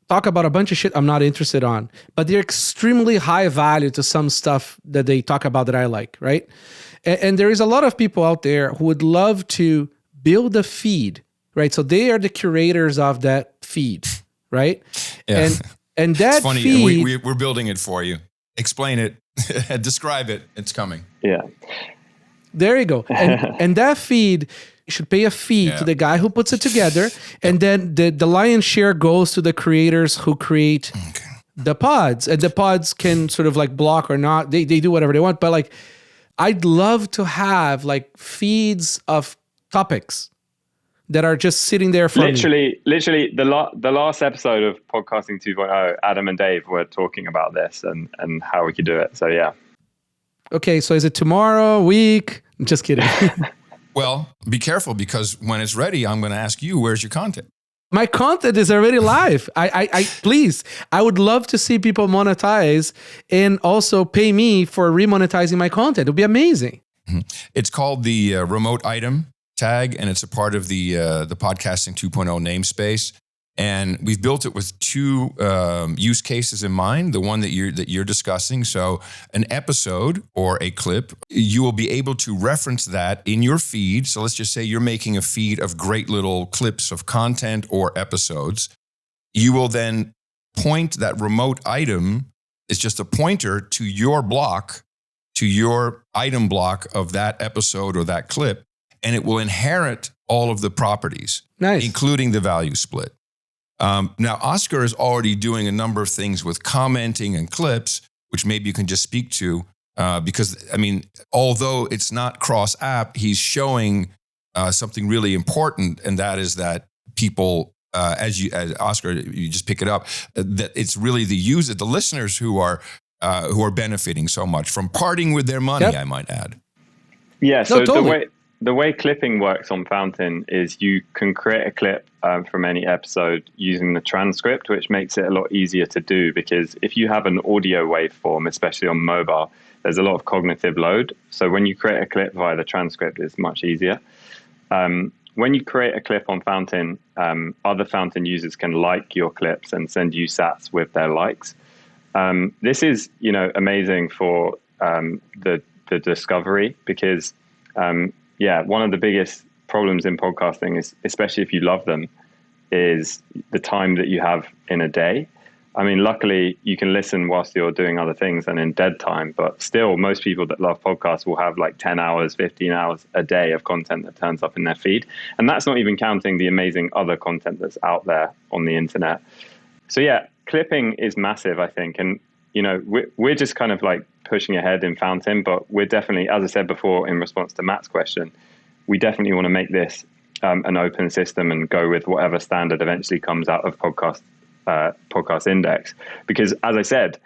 talk about a bunch of shit I'm not interested on, but they're extremely high value to some stuff that they talk about that I like, right? And there is a lot of people out there who would love to build a feed, right? So they are the curators of that feed, right? Yeah. And that it's funny. feed, We're building it for you. Explain it. Describe it. It's coming. Yeah. There you go. And that feed, you should pay a fee to the guy who puts it together. And then the lion's share goes to the creators who create the pods. And the pods can sort of block or not. They do whatever they want. But I'd love to have feeds of topics that are just sitting there for literally the last episode of Podcasting 2.0, Adam and Dave were talking about this and how we could do it. So yeah. Okay, so is it tomorrow, week? I'm just kidding. Well, be careful, because when it's ready, I'm going to ask you, where's your content? My content is already live. Please, I would love to see people monetize and also pay me for remonetizing my content. It would be amazing. It's called the remote item tag, and it's a part of the Podcasting 2.0 namespace. And we've built it with two use cases in mind. The one that you're discussing. So an episode or a clip, you will be able to reference that in your feed. So let's just say you're making a feed of great little clips of content or episodes. You will then point that remote item. It's just a pointer to your block, to your item block of that episode or that clip, and it will inherit all of the properties, including the value split. Now, Oscar is already doing a number of things with commenting and clips, which maybe you can just speak to, because, although it's not cross-app, he's showing something really important, and that is that people, as Oscar, you just pick it up, that it's really the listeners who are benefiting so much from parting with their money, I might add. Yeah, so totally. The way clipping works on Fountain is you can create a clip from any episode using the transcript, which makes it a lot easier to do, because if you have an audio waveform, especially on mobile, there's a lot of cognitive load. So when you create a clip via the transcript, it's much easier. When you create a clip on Fountain, other Fountain users can like your clips and send you sats with their likes. This is, amazing for the discovery, because one of the biggest problems in podcasting is, especially if you love them, is the time that you have in a day. Luckily you can listen whilst you're doing other things and in dead time, but still most people that love podcasts will have 10 hours, 15 hours a day of content that turns up in their feed. And that's not even counting the amazing other content that's out there on the internet. So yeah, clipping is massive, I think. And, we're just kind of pushing ahead in Fountain, but we're definitely, as I said before, in response to Matt's question, we definitely want to make this an open system and go with whatever standard eventually comes out of Podcast Index. Because as I said,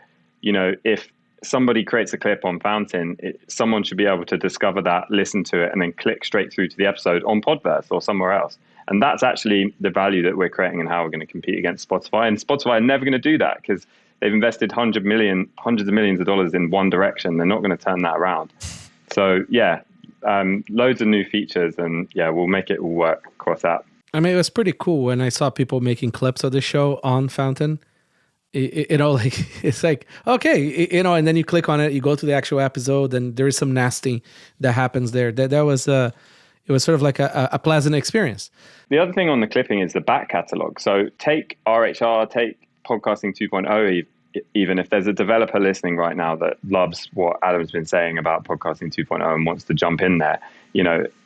if somebody creates a clip on Fountain, someone should be able to discover that, listen to it, and then click straight through to the episode on Podverse or somewhere else. And that's actually the value that we're creating and how we're going to compete against Spotify. And Spotify are never going to do that, because they've invested hundreds of millions of dollars in one direction. They're not going to turn that around. So yeah, loads of new features, and we'll make it all work cross app. It was pretty cool when I saw people making clips of the show on Fountain. It's okay, and then you click on it, you go to the actual episode, and there is some nasty that happens there. That was it was sort of a pleasant experience. The other thing on the clipping is the back catalog. So take RHR, take Podcasting 2.0, even if there's a developer listening right now that loves what Adam's been saying about Podcasting 2.0 and wants to jump in there,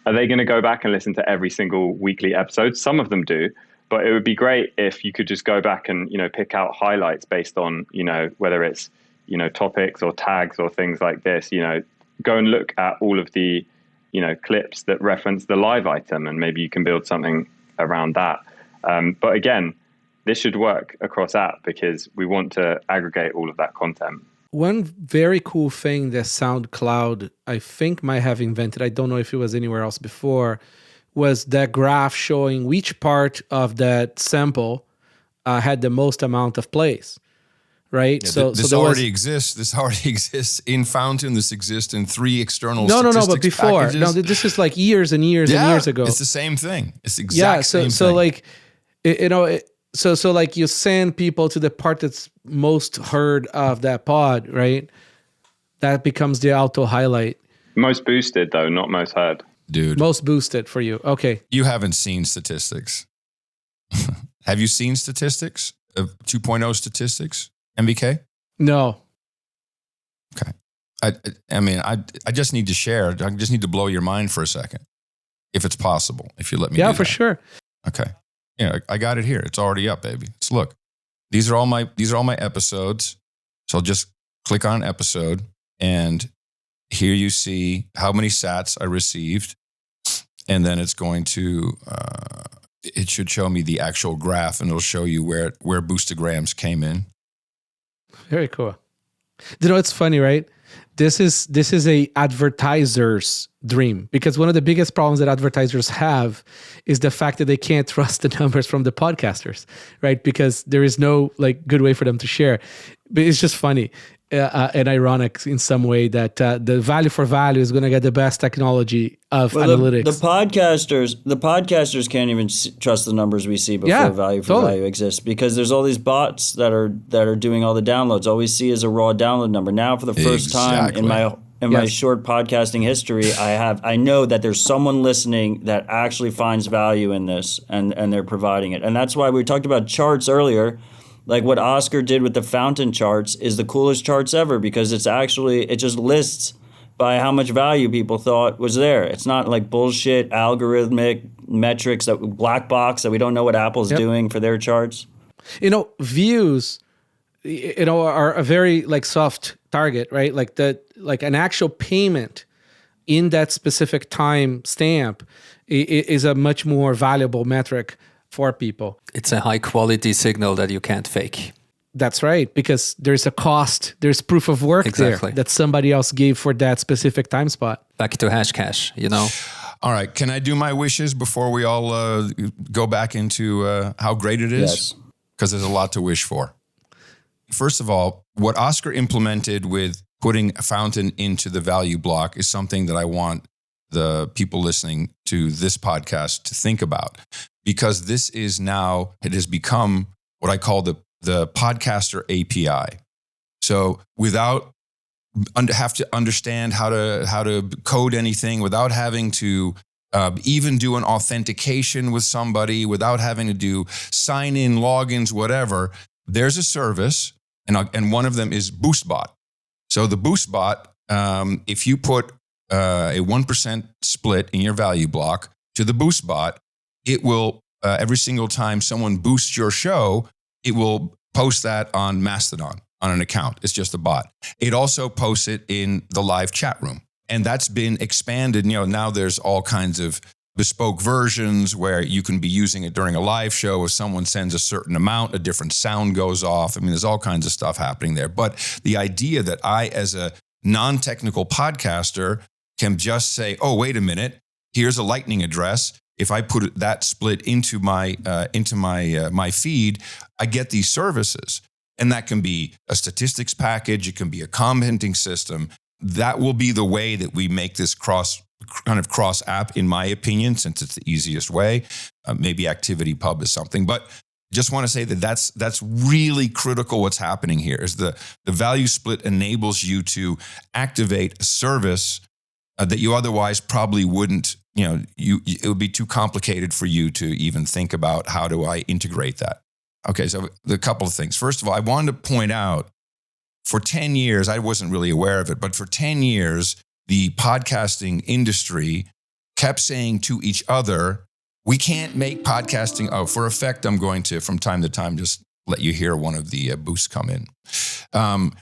are they going to go back and listen to every single weekly episode? Some of them do, but it would be great if you could just go back and, pick out highlights based on, whether it's, topics or tags or things like this, go and look at all of the, clips that reference the live item, and maybe you can build something around that. But again, this should work across app, because we want to aggregate all of that content. One very cool thing that SoundCloud, I think, might have invented, I don't know if it was anywhere else before, was that graph showing which part of that sample had the most amount of plays, right? Yeah, this already exists. This already exists in Fountain. This exists in 3 external No, statistics but before. packages. No, this is like years and years and years ago. It's the same thing. It's the exact same thing. So like, so like you send people to the part that's most heard of that pod, right? That becomes the auto highlight. Most boosted though, not most heard. Dude. Most boosted for you. Okay. You haven't seen statistics. Have you seen statistics of 2.0 statistics, MBK? No. Okay. I mean, I just need to share. I just need to blow your mind for a second, if it's possible, if you let me do that. For sure. Okay. Yeah, I got it here. It's already up, baby. Let's look. These are all my episodes. So I'll just click on episode, and here you see how many sats I received. And then it's going to, it should show me the actual graph, and it'll show you where boostograms came in. Very cool. You know, it's funny, right? This is a advertiser's dream, because one of the biggest problems that advertisers have is the fact that they can't trust the numbers from the podcasters, right? Because there is no like good way for them to share. But it's just funny and ironic in some way that the value for value is going to get the best technology of analytics. The podcasters can't even trust the numbers we see before value for value exists, because there's all these bots that are doing all the downloads. All we see is a raw download number. Now, for the first time in my short podcasting history, I know that there's someone listening that actually finds value in this, and they're providing it. And that's why we talked about charts earlier. Like what Oscar did with the Fountain charts is the coolest charts ever, because it just lists by how much value people thought was there. It's not like bullshit algorithmic metrics, that black box that we don't know what Apple's doing for their charts. You know, views, you know, are a very like soft target, right? Like an actual payment in that specific time stamp is a much more valuable metric for people. It's a high quality signal that you can't fake. That's right, because there's a cost, there's proof of work there that somebody else gave for that specific time spot. Back to Hashcash, you know. All right, can I do my wishes before we all go back into how great it is? Yes. Because there's a lot to wish for. First of all, what Oscar implemented with putting a Fountain into the value block is something that I want the people listening to this podcast to think about, because this is now, it has become what I call the podcaster API. So without have to understand how to code anything, without having to even do an authentication with somebody, without having to do sign in, logins, whatever, there's a service, and one of them is BoostBot. So the BoostBot, if you put a 1% split in your value block to the BoostBot, it will, every single time someone boosts your show, it will post that on Mastodon, on an account. It's just a bot. It also posts it in the live chat room. And that's been expanded. You know, now there's all kinds of bespoke versions where you can be using it during a live show. If someone sends a certain amount, a different sound goes off. I mean, there's all kinds of stuff happening there. But the idea that I, as a non-technical podcaster, can just say, oh, wait a minute, here's a Lightning address. If I put that split into my my feed, I get these services. And that can be a statistics package. It can be a commenting system. That will be the way that we make this cross app, in my opinion, since it's the easiest way. Maybe ActivityPub is something, but just want to say that that's really critical. What's happening here is the value split enables you to activate a service that you otherwise probably wouldn't. You know, it would be too complicated for you to even think about how do I integrate that. Okay, so a couple of things. First of all, I wanted to point out, for 10 years, I wasn't really aware of it, but for 10 years, the podcasting industry kept saying to each other, we can't make podcasting, for effect, I'm going to, from time to time, just let you hear one of the boosts come in.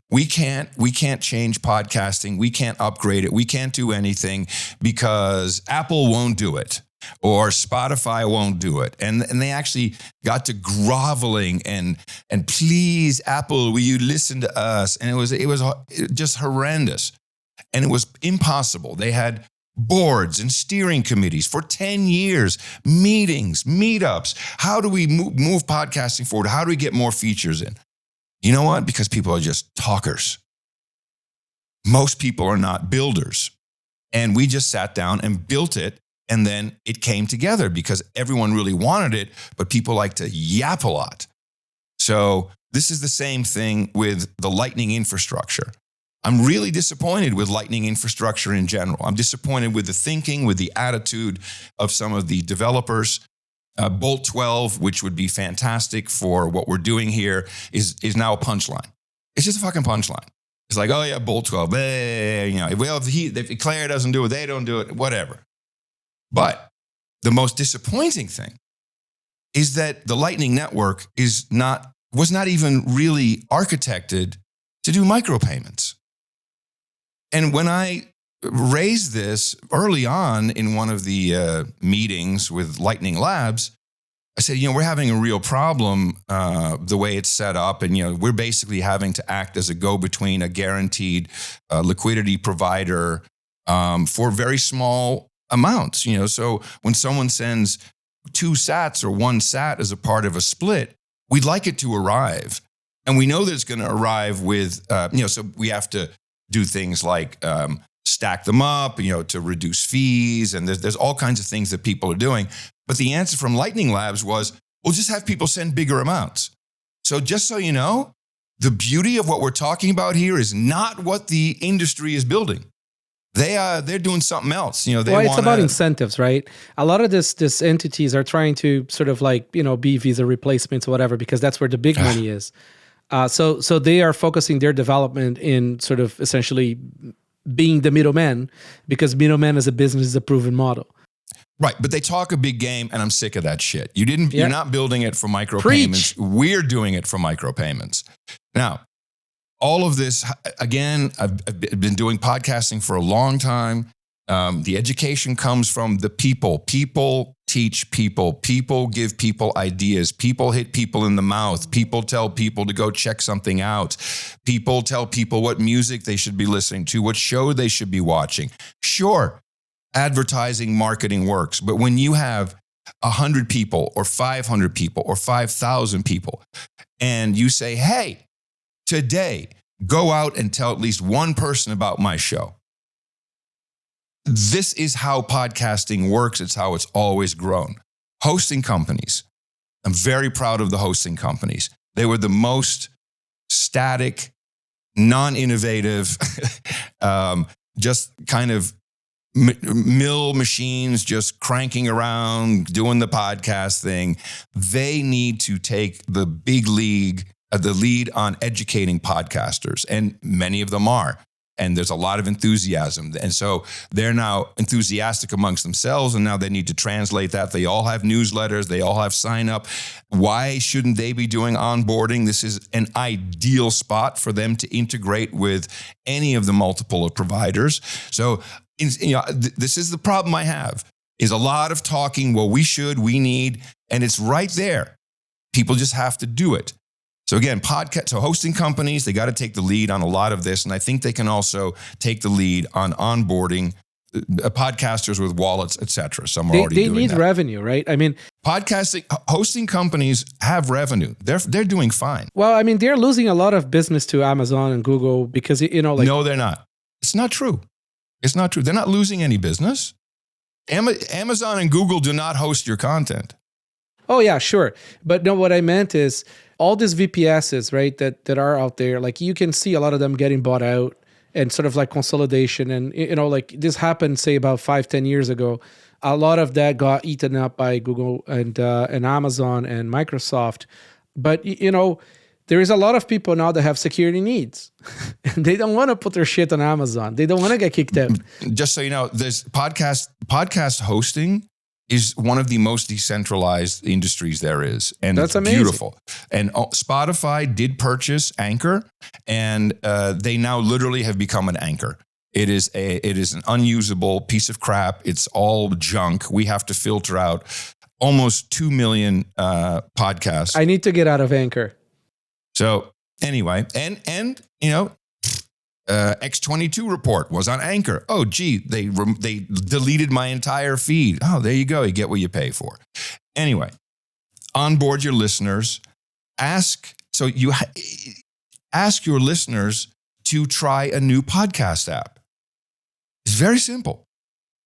We can't change podcasting. We can't upgrade it. We can't do anything because Apple won't do it, or Spotify won't do it. And they actually got to groveling and please, Apple, will you listen to us? And it was just horrendous. And it was impossible. They had boards and steering committees for 10 years, meetings, meetups. How do we move podcasting forward? How do we get more features in? You know what? Because people are just talkers. Most people are not builders. And we just sat down and built it. And then it came together because everyone really wanted it, but people like to yap a lot. So this is the same thing with the Lightning infrastructure. I'm really disappointed with Lightning infrastructure in general. I'm disappointed with the thinking, with the attitude of some of the developers. Bolt 12, which would be fantastic for what we're doing here, is now a punchline. It's just a fucking punchline. It's like, oh yeah, Bolt 12. If Claire doesn't do it, they don't do it, whatever. But the most disappointing thing is that the Lightning Network was not even really architected to do micropayments. And when I raised this early on in one of the meetings with Lightning Labs, I said, we're having a real problem the way it's set up. And, we're basically having to act as a go-between, a guaranteed liquidity provider for very small amounts. So when someone sends 2 sats or 1 sat as a part of a split, we'd like it to arrive. And we know that it's going to arrive with, so we have to do things like stack them up, to reduce fees. And there's all kinds of things that people are doing. But the answer from Lightning Labs was, we'll just have people send bigger amounts. So just so you know, the beauty of what we're talking about here is not what the industry is building. They're doing something else. It's about incentives, right? A lot of this entities are trying to sort of be Visa replacements or whatever, because that's where the big money is. So they are focusing their development in sort of essentially being the middleman, because middleman as a business is a proven model. Right, but they talk a big game, and I'm sick of that shit. You're not building it for micropayments. We're doing it for micropayments. Now, all of this, again, I've been doing podcasting for a long time. The education comes from the people. People teach people. People give people ideas. People hit people in the mouth. People tell people to go check something out. People tell people what music they should be listening to, what show they should be watching. Sure, advertising, marketing works. But when you have 100 people or 500 people or 5,000 people, and you say, hey, today, go out and tell at least one person about my show. This is how podcasting works. It's how it's always grown. Hosting companies. I'm very proud of the hosting companies. They were the most static, non-innovative, just kind of mill machines just cranking around, doing the podcast thing. They need to take the big league, the lead on educating podcasters, and many of them are. And there's a lot of enthusiasm. And so they're now enthusiastic amongst themselves, and now they need to translate that. They all have newsletters. They all have sign up. Why shouldn't they be doing onboarding? This is an ideal spot for them to integrate with any of the multiple of providers. So this is the problem I have, is a lot of talking, well, we should, we need, and it's right there. People just have to do it. So again, hosting companies, they got to take the lead on a lot of this. And I think they can also take the lead on onboarding podcasters with wallets, et cetera. Some are already doing that. They need revenue, right? I mean, hosting companies have revenue. They're doing fine. Well, I mean, they're losing a lot of business to Amazon and Google because, No, they're not. It's not true. It's not true. They're not losing any business. Amazon and Google do not host your content. Oh, yeah, sure. But no, what I meant is all these VPSs, right, that are out there, like you can see a lot of them getting bought out and sort of like consolidation. And, like this happened, say, about 5-10 years ago. A lot of that got eaten up by Google and Amazon and Microsoft. But, there is a lot of people now that have security needs. And they don't want to put their shit on Amazon. They don't want to get kicked out. Just so you know, there's podcast hosting is one of the most decentralized industries there is. And that's it's beautiful. And Spotify did purchase Anchor, and they now literally have become an Anchor. It is an unusable piece of crap. It's all junk. We have to filter out almost 2 million podcasts. I need to get out of Anchor. So anyway, and X22 report was on Anchor. Oh, gee, they deleted my entire feed. Oh, there you go. You get what you pay for. Anyway, onboard your listeners. Ask. So ask your listeners to try a new podcast app. It's very simple.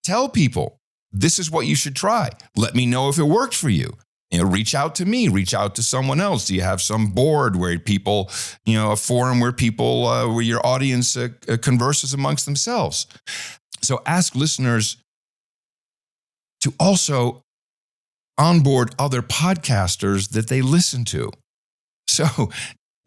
Tell people, this is what you should try. Let me know if it worked for you. Reach out to me, reach out to someone else. Do you have some board where people, a forum where people, where your audience converses amongst themselves? So ask listeners to also onboard other podcasters that they listen to. So,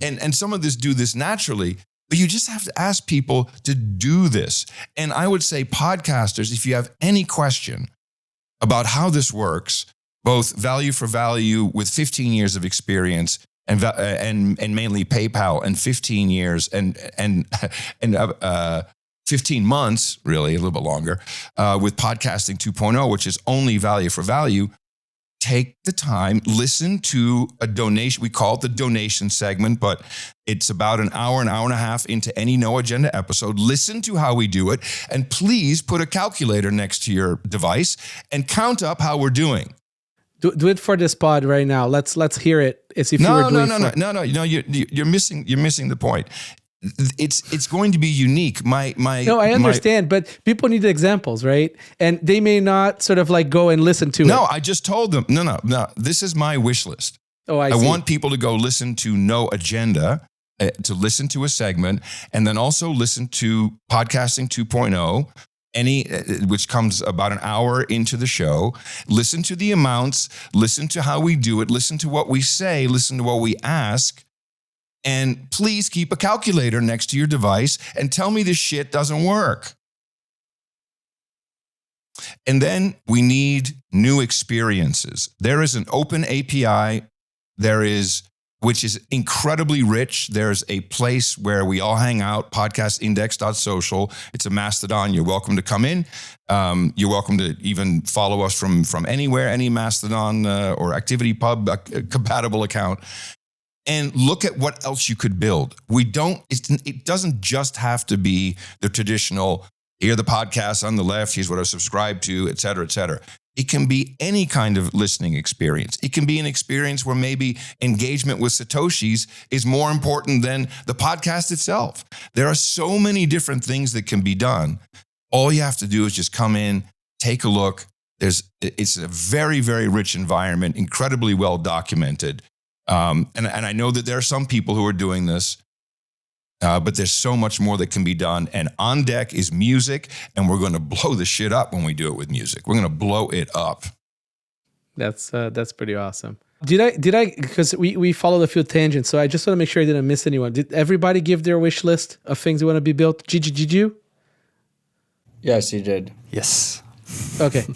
and some of this do this naturally, but you just have to ask people to do this. And I would say podcasters, if you have any question about how this works, both value for value with 15 years of experience and mainly PayPal and 15 years and 15 months, really, a little bit longer, with Podcasting 2.0, which is only value for value. Take the time, listen to a donation. We call it the donation segment, but it's about an hour and a half into any No Agenda episode. Listen to how we do it, and please put a calculator next to your device and count up how we're doing. Do it for this pod right now. Let's hear it as if you were doing it. No. You're missing the point. It's going to be unique. No, I understand, but people need examples, right? And they may not sort of like go and listen to it. No, I just told them. No. This is my wish list. Oh, I see. want people to go listen to No Agenda, to listen to a segment, and then also listen to Podcasting 2.0, which comes about an hour into the show. Listen to the amounts, listen to how we do it, listen to what we say, listen to what we ask. And please keep a calculator next to your device and tell me this shit doesn't work. And then we need new experiences. There is an open API, which is incredibly rich. There's a place where we all hang out, podcastindex.social. It's a Mastodon. You're welcome to come in. You're welcome to even follow us from anywhere, any Mastodon or ActivityPub compatible account. And look at what else you could build. It doesn't just have to be the traditional, here are the podcasts on the left, here's what I subscribe to, et cetera, et cetera. It can be any kind of listening experience. It can be an experience where maybe engagement with Satoshis is more important than the podcast itself. There are so many different things that can be done. All you have to do is just come in, take a look. It's a very, very rich environment, incredibly well documented. And I know that there are some people who are doing this, but there's so much more that can be done. And on deck is music, and we're going to blow the shit up when we do it with music. We're going to blow it up. That's pretty awesome. Did I? Because we followed a few tangents, so I just want to make sure I didn't miss anyone. Did everybody give their wish list of things they want to be built? Gigi, did you? Yes, you did. Yes. Okay.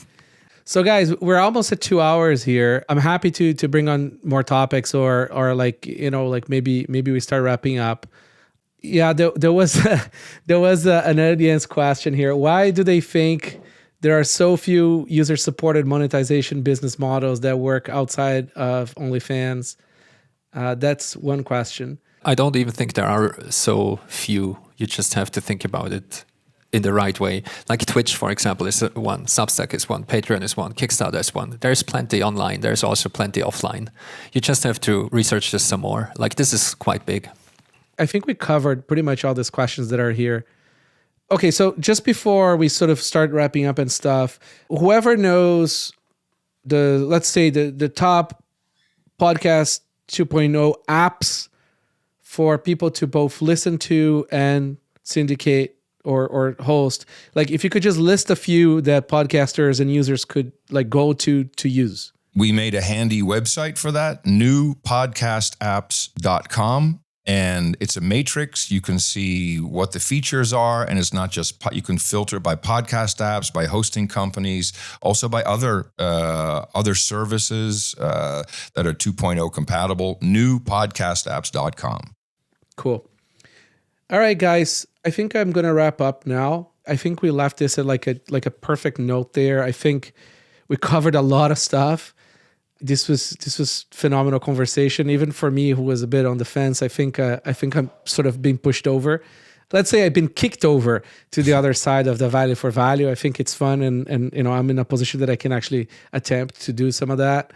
So guys, we're almost at 2 hours here. I'm happy to bring on more topics or maybe we start wrapping up. Yeah, there was an audience question here. Why do they think there are so few user-supported monetization business models that work outside of OnlyFans? That's one question. I don't even think there are so few. You just have to think about it in the right way. Like Twitch, for example, is one, Substack is one, Patreon is one, Kickstarter is one. There's plenty online. There's also plenty offline. You just have to research this some more. Like, this is quite big. I think we covered pretty much all these questions that are here. Okay, so just before we sort of start wrapping up and stuff, whoever knows let's say the top Podcast 2.0 apps for people to both listen to and syndicate or host, like if you could just list a few that podcasters and users could like go to use. We made a handy website for that, newpodcastapps.com. And it's a matrix. You can see what the features are. And it's not just, you can filter by podcast apps, by hosting companies, also by other services that are 2.0 compatible, newpodcastapps.com. Cool. All right, guys. I think I'm going to wrap up now. I think we left this at like a perfect note there. I think we covered a lot of stuff. This was phenomenal conversation, even for me, who was a bit on the fence. I think I'm sort of being pushed over. Let's say I've been kicked over to the other side of the value for value. I think it's fun, and I'm in a position that I can actually attempt to do some of that.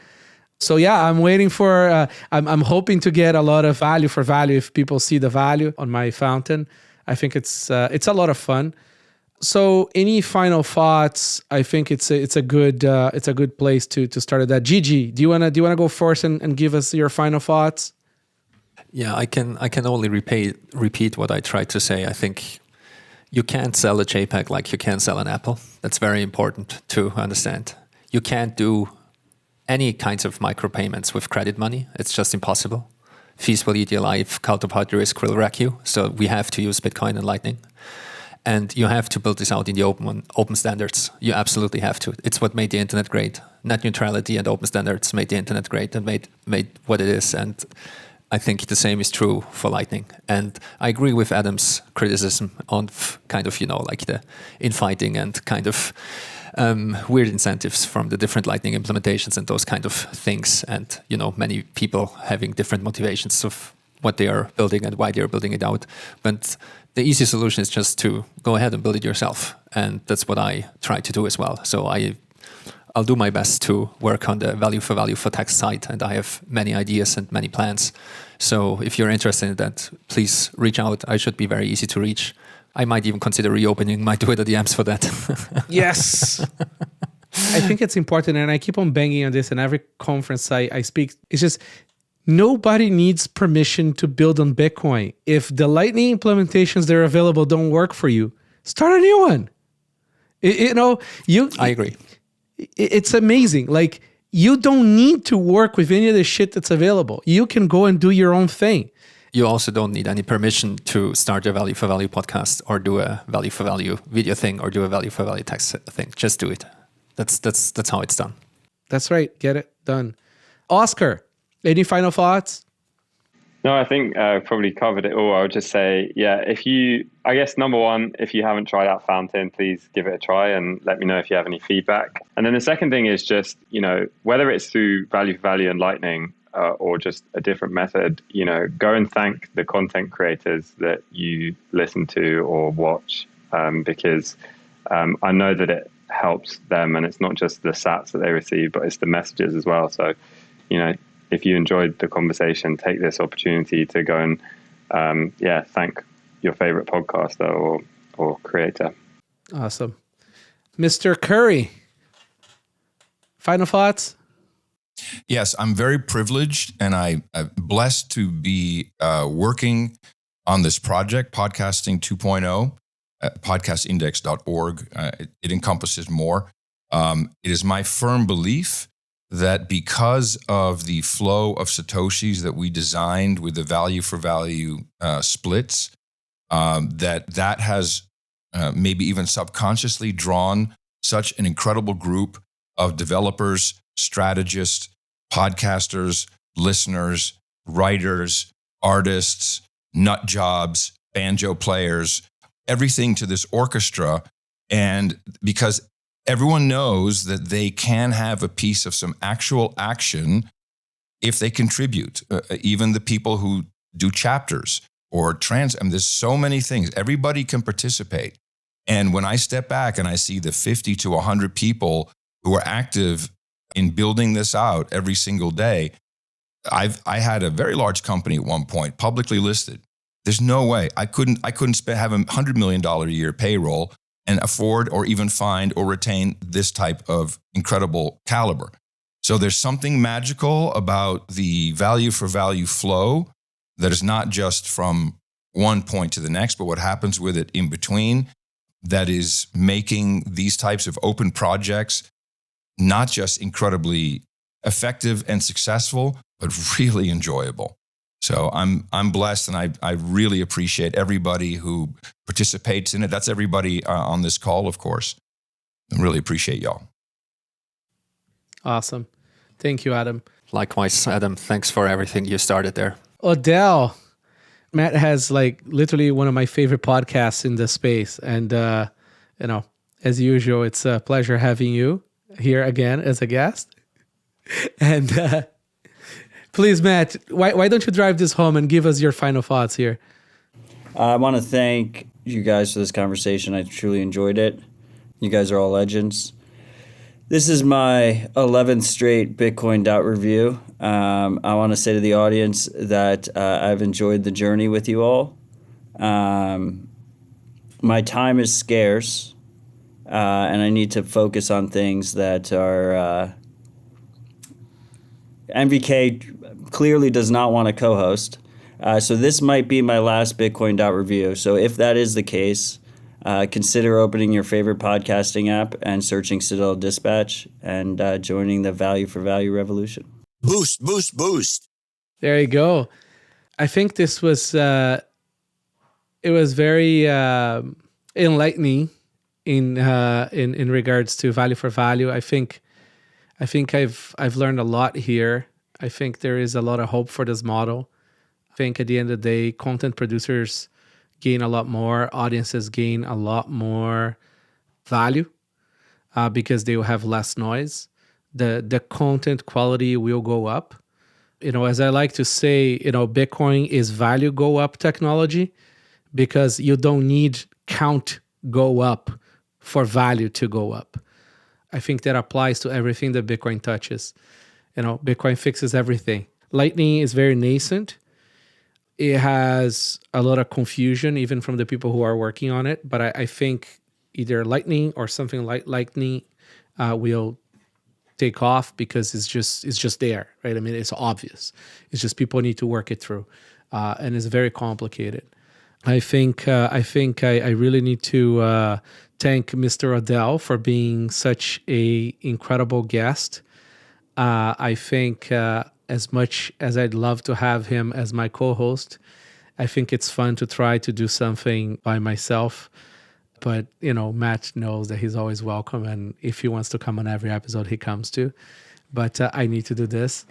So yeah, I'm waiting for, I'm hoping to get a lot of value for value if people see the value on my fountain. I think it's a lot of fun. So any final thoughts? I think it's a good place to start that. Gigi, do you wanna go first and give us your final thoughts? Yeah, I can only repeat what I tried to say. I think you can't sell a JPEG like you can sell an Apple. That's very important to understand. You can't do any kinds of micropayments with credit money. It's just impossible. Fees will eat your life, counterparty risk will wreck you. So we have to use Bitcoin and Lightning. And you have to build this out in the open standards. You absolutely have to. It's what made the internet great. Net neutrality and open standards made the internet great and made what it is. And I think the same is true for Lightning. And I agree with Adam's criticism on kind of, like the infighting and kind of weird incentives from the different Lightning implementations and those kind of things. And, many people having different motivations of what they are building and why they are building it out. But the easy solution is just to go ahead and build it yourself. And that's what I try to do as well. So I'll do my best to work on the value for text side, and I have many ideas and many plans. So if you're interested in that, please reach out. I should be very easy to reach. I might even consider reopening my Twitter DMs for that. Yes. I think it's important, and I keep on banging on this in every conference I speak. It's just nobody needs permission to build on Bitcoin. If the Lightning implementations that are available don't work for you, start a new one. I agree. It's amazing. Like, you don't need to work with any of the shit that's available. You can go and do your own thing. You also don't need any permission to start a value for value podcast or do a value for value video thing or do a value for value text thing. Just do it. That's how it's done. That's right. Get it done. Oscar, any final thoughts? No, I think probably covered it all. I would just say, I guess number one, if you haven't tried out Fountain, please give it a try and let me know if you have any feedback. And then the second thing is just, whether it's through value for value and Lightning or just a different method, go and thank the content creators that you listen to or watch, because I know that it helps them, and it's not just the sats that they receive, but it's the messages as well. So, if you enjoyed the conversation, take this opportunity to go and, thank your favorite podcaster or creator. Awesome. Mr. Curry, final thoughts? Yes, I'm very privileged and I'm blessed to be working on this project, Podcasting 2.0, podcastindex.org. It encompasses more. It is my firm belief that because of the flow of Satoshis that we designed with the value for value splits, that has maybe even subconsciously drawn such an incredible group of developers, strategists, podcasters, listeners, writers, artists, nut jobs, banjo players, everything to this orchestra. And because everyone knows that they can have a piece of some actual action if they contribute, even the people who do chapters or there's so many things. Everybody can participate. And when I step back and I see the 50 to 100 people who are active in building this out every single day, I had a very large company at one point, publicly listed. There's no way I couldn't have a $100 million a year payroll and afford or even find or retain this type of incredible caliber. So there's something magical about the value for value flow that is not just from one point to the next, but what happens with it in between, that is making these types of open projects not just incredibly effective and successful, but really enjoyable. So I'm blessed, and I really appreciate everybody who participates in it. That's everybody on this call, of course. I really appreciate y'all. Awesome. Thank you, Adam. Likewise, Adam. Thanks for everything you started there. Odell, Matt has literally one of my favorite podcasts in the space. And, as usual, it's a pleasure having you here again as a guest. And please, Matt, why don't you drive this home and give us your final thoughts here? I want to thank you guys for this conversation. I truly enjoyed it. You guys are all legends. This is my 11th straight Bitcoin DAO review. I want to say to the audience that I've enjoyed the journey with you all. My time is scarce, and I need to focus on things that are... MVK clearly does not want to co-host. So this might be my last Bitcoin DAO review. So if that is the case... consider opening your favorite podcasting app and searching Citadel Dispatch and joining the value for value revolution. Boost, boost, boost. There you go. I think this was it was very enlightening in regards to value for value. I think I've learned a lot here. I think there is a lot of hope for this model. I think at the end of the day, content producers gain a lot more, audiences gain a lot more value because they will have less noise. The content quality will go up. As I like to say, Bitcoin is value go up technology because you don't need count go up for value to go up. I think that applies to everything that Bitcoin touches. Bitcoin fixes everything. Lightning is very nascent. It has a lot of confusion, even from the people who are working on it. But I think either Lightning or something like Lightning will take off because it's just there, right? I mean, it's obvious. It's just people need to work it through, and it's very complicated. I think I really need to thank Mr. Odell for being such a incredible guest. I think. As much as I'd love to have him as my co-host, I think it's fun to try to do something by myself. But, Matt knows that he's always welcome. And if he wants to come on every episode, he comes to. But I need to do this.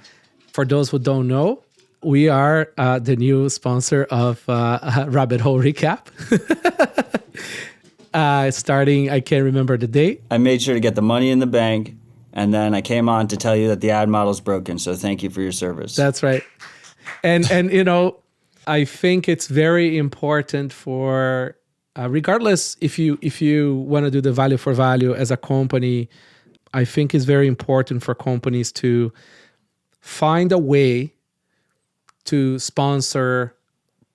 For those who don't know, we are the new sponsor of Rabbit Hole Recap. Starting, I can't remember the date. I made sure to get the money in the bank. And then I came on to tell you that the ad model's broken. So thank you for your service. That's right. And I think it's very important for, regardless if you want to do the value for value as a company, I think it's very important for companies to find a way to sponsor,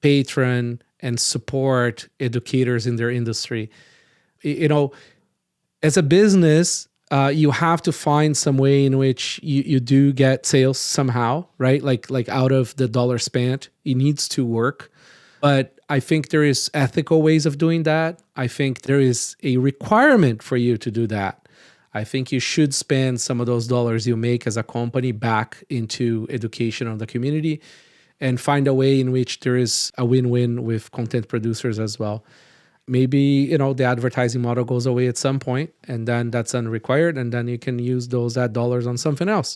patron, and support educators in their industry. As a business, you have to find some way in which you do get sales somehow, right? Like out of the dollar spent, it needs to work. But I think there is ethical ways of doing that. I think there is a requirement for you to do that. I think you should spend some of those dollars you make as a company back into education of the community and find a way in which there is a win-win with content producers as well. Maybe, the advertising model goes away at some point and then that's unrequired and then you can use those ad dollars on something else.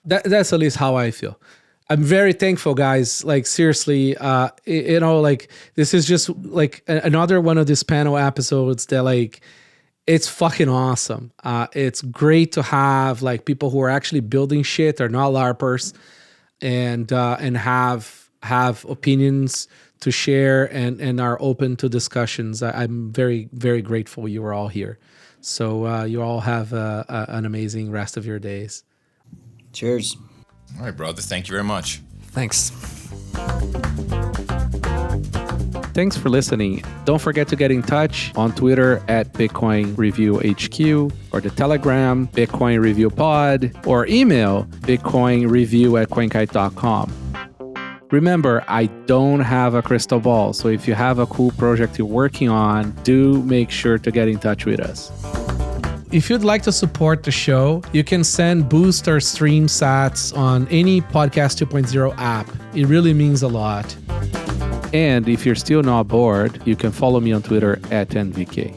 That's at least how I feel. I'm very thankful, guys. Like, seriously, this is just like another one of these panel episodes that it's fucking awesome. It's great to have people who are actually building shit, are not LARPers, and have opinions to share and are open to discussions. I'm very, very grateful you are all here. So you all have an amazing rest of your days. Cheers. All right, brother. Thank you very much. Thanks. Thanks for listening. Don't forget to get in touch on Twitter at Bitcoin Review HQ or the Telegram Bitcoin Review Pod or email bitcoinreview@coinkite.com. Remember, I don't have a crystal ball, so if you have a cool project you're working on, do make sure to get in touch with us. If you'd like to support the show, you can send Boost or Stream Sats on any Podcast 2.0 app. It really means a lot. And if you're still not bored, you can follow me on Twitter at NVK.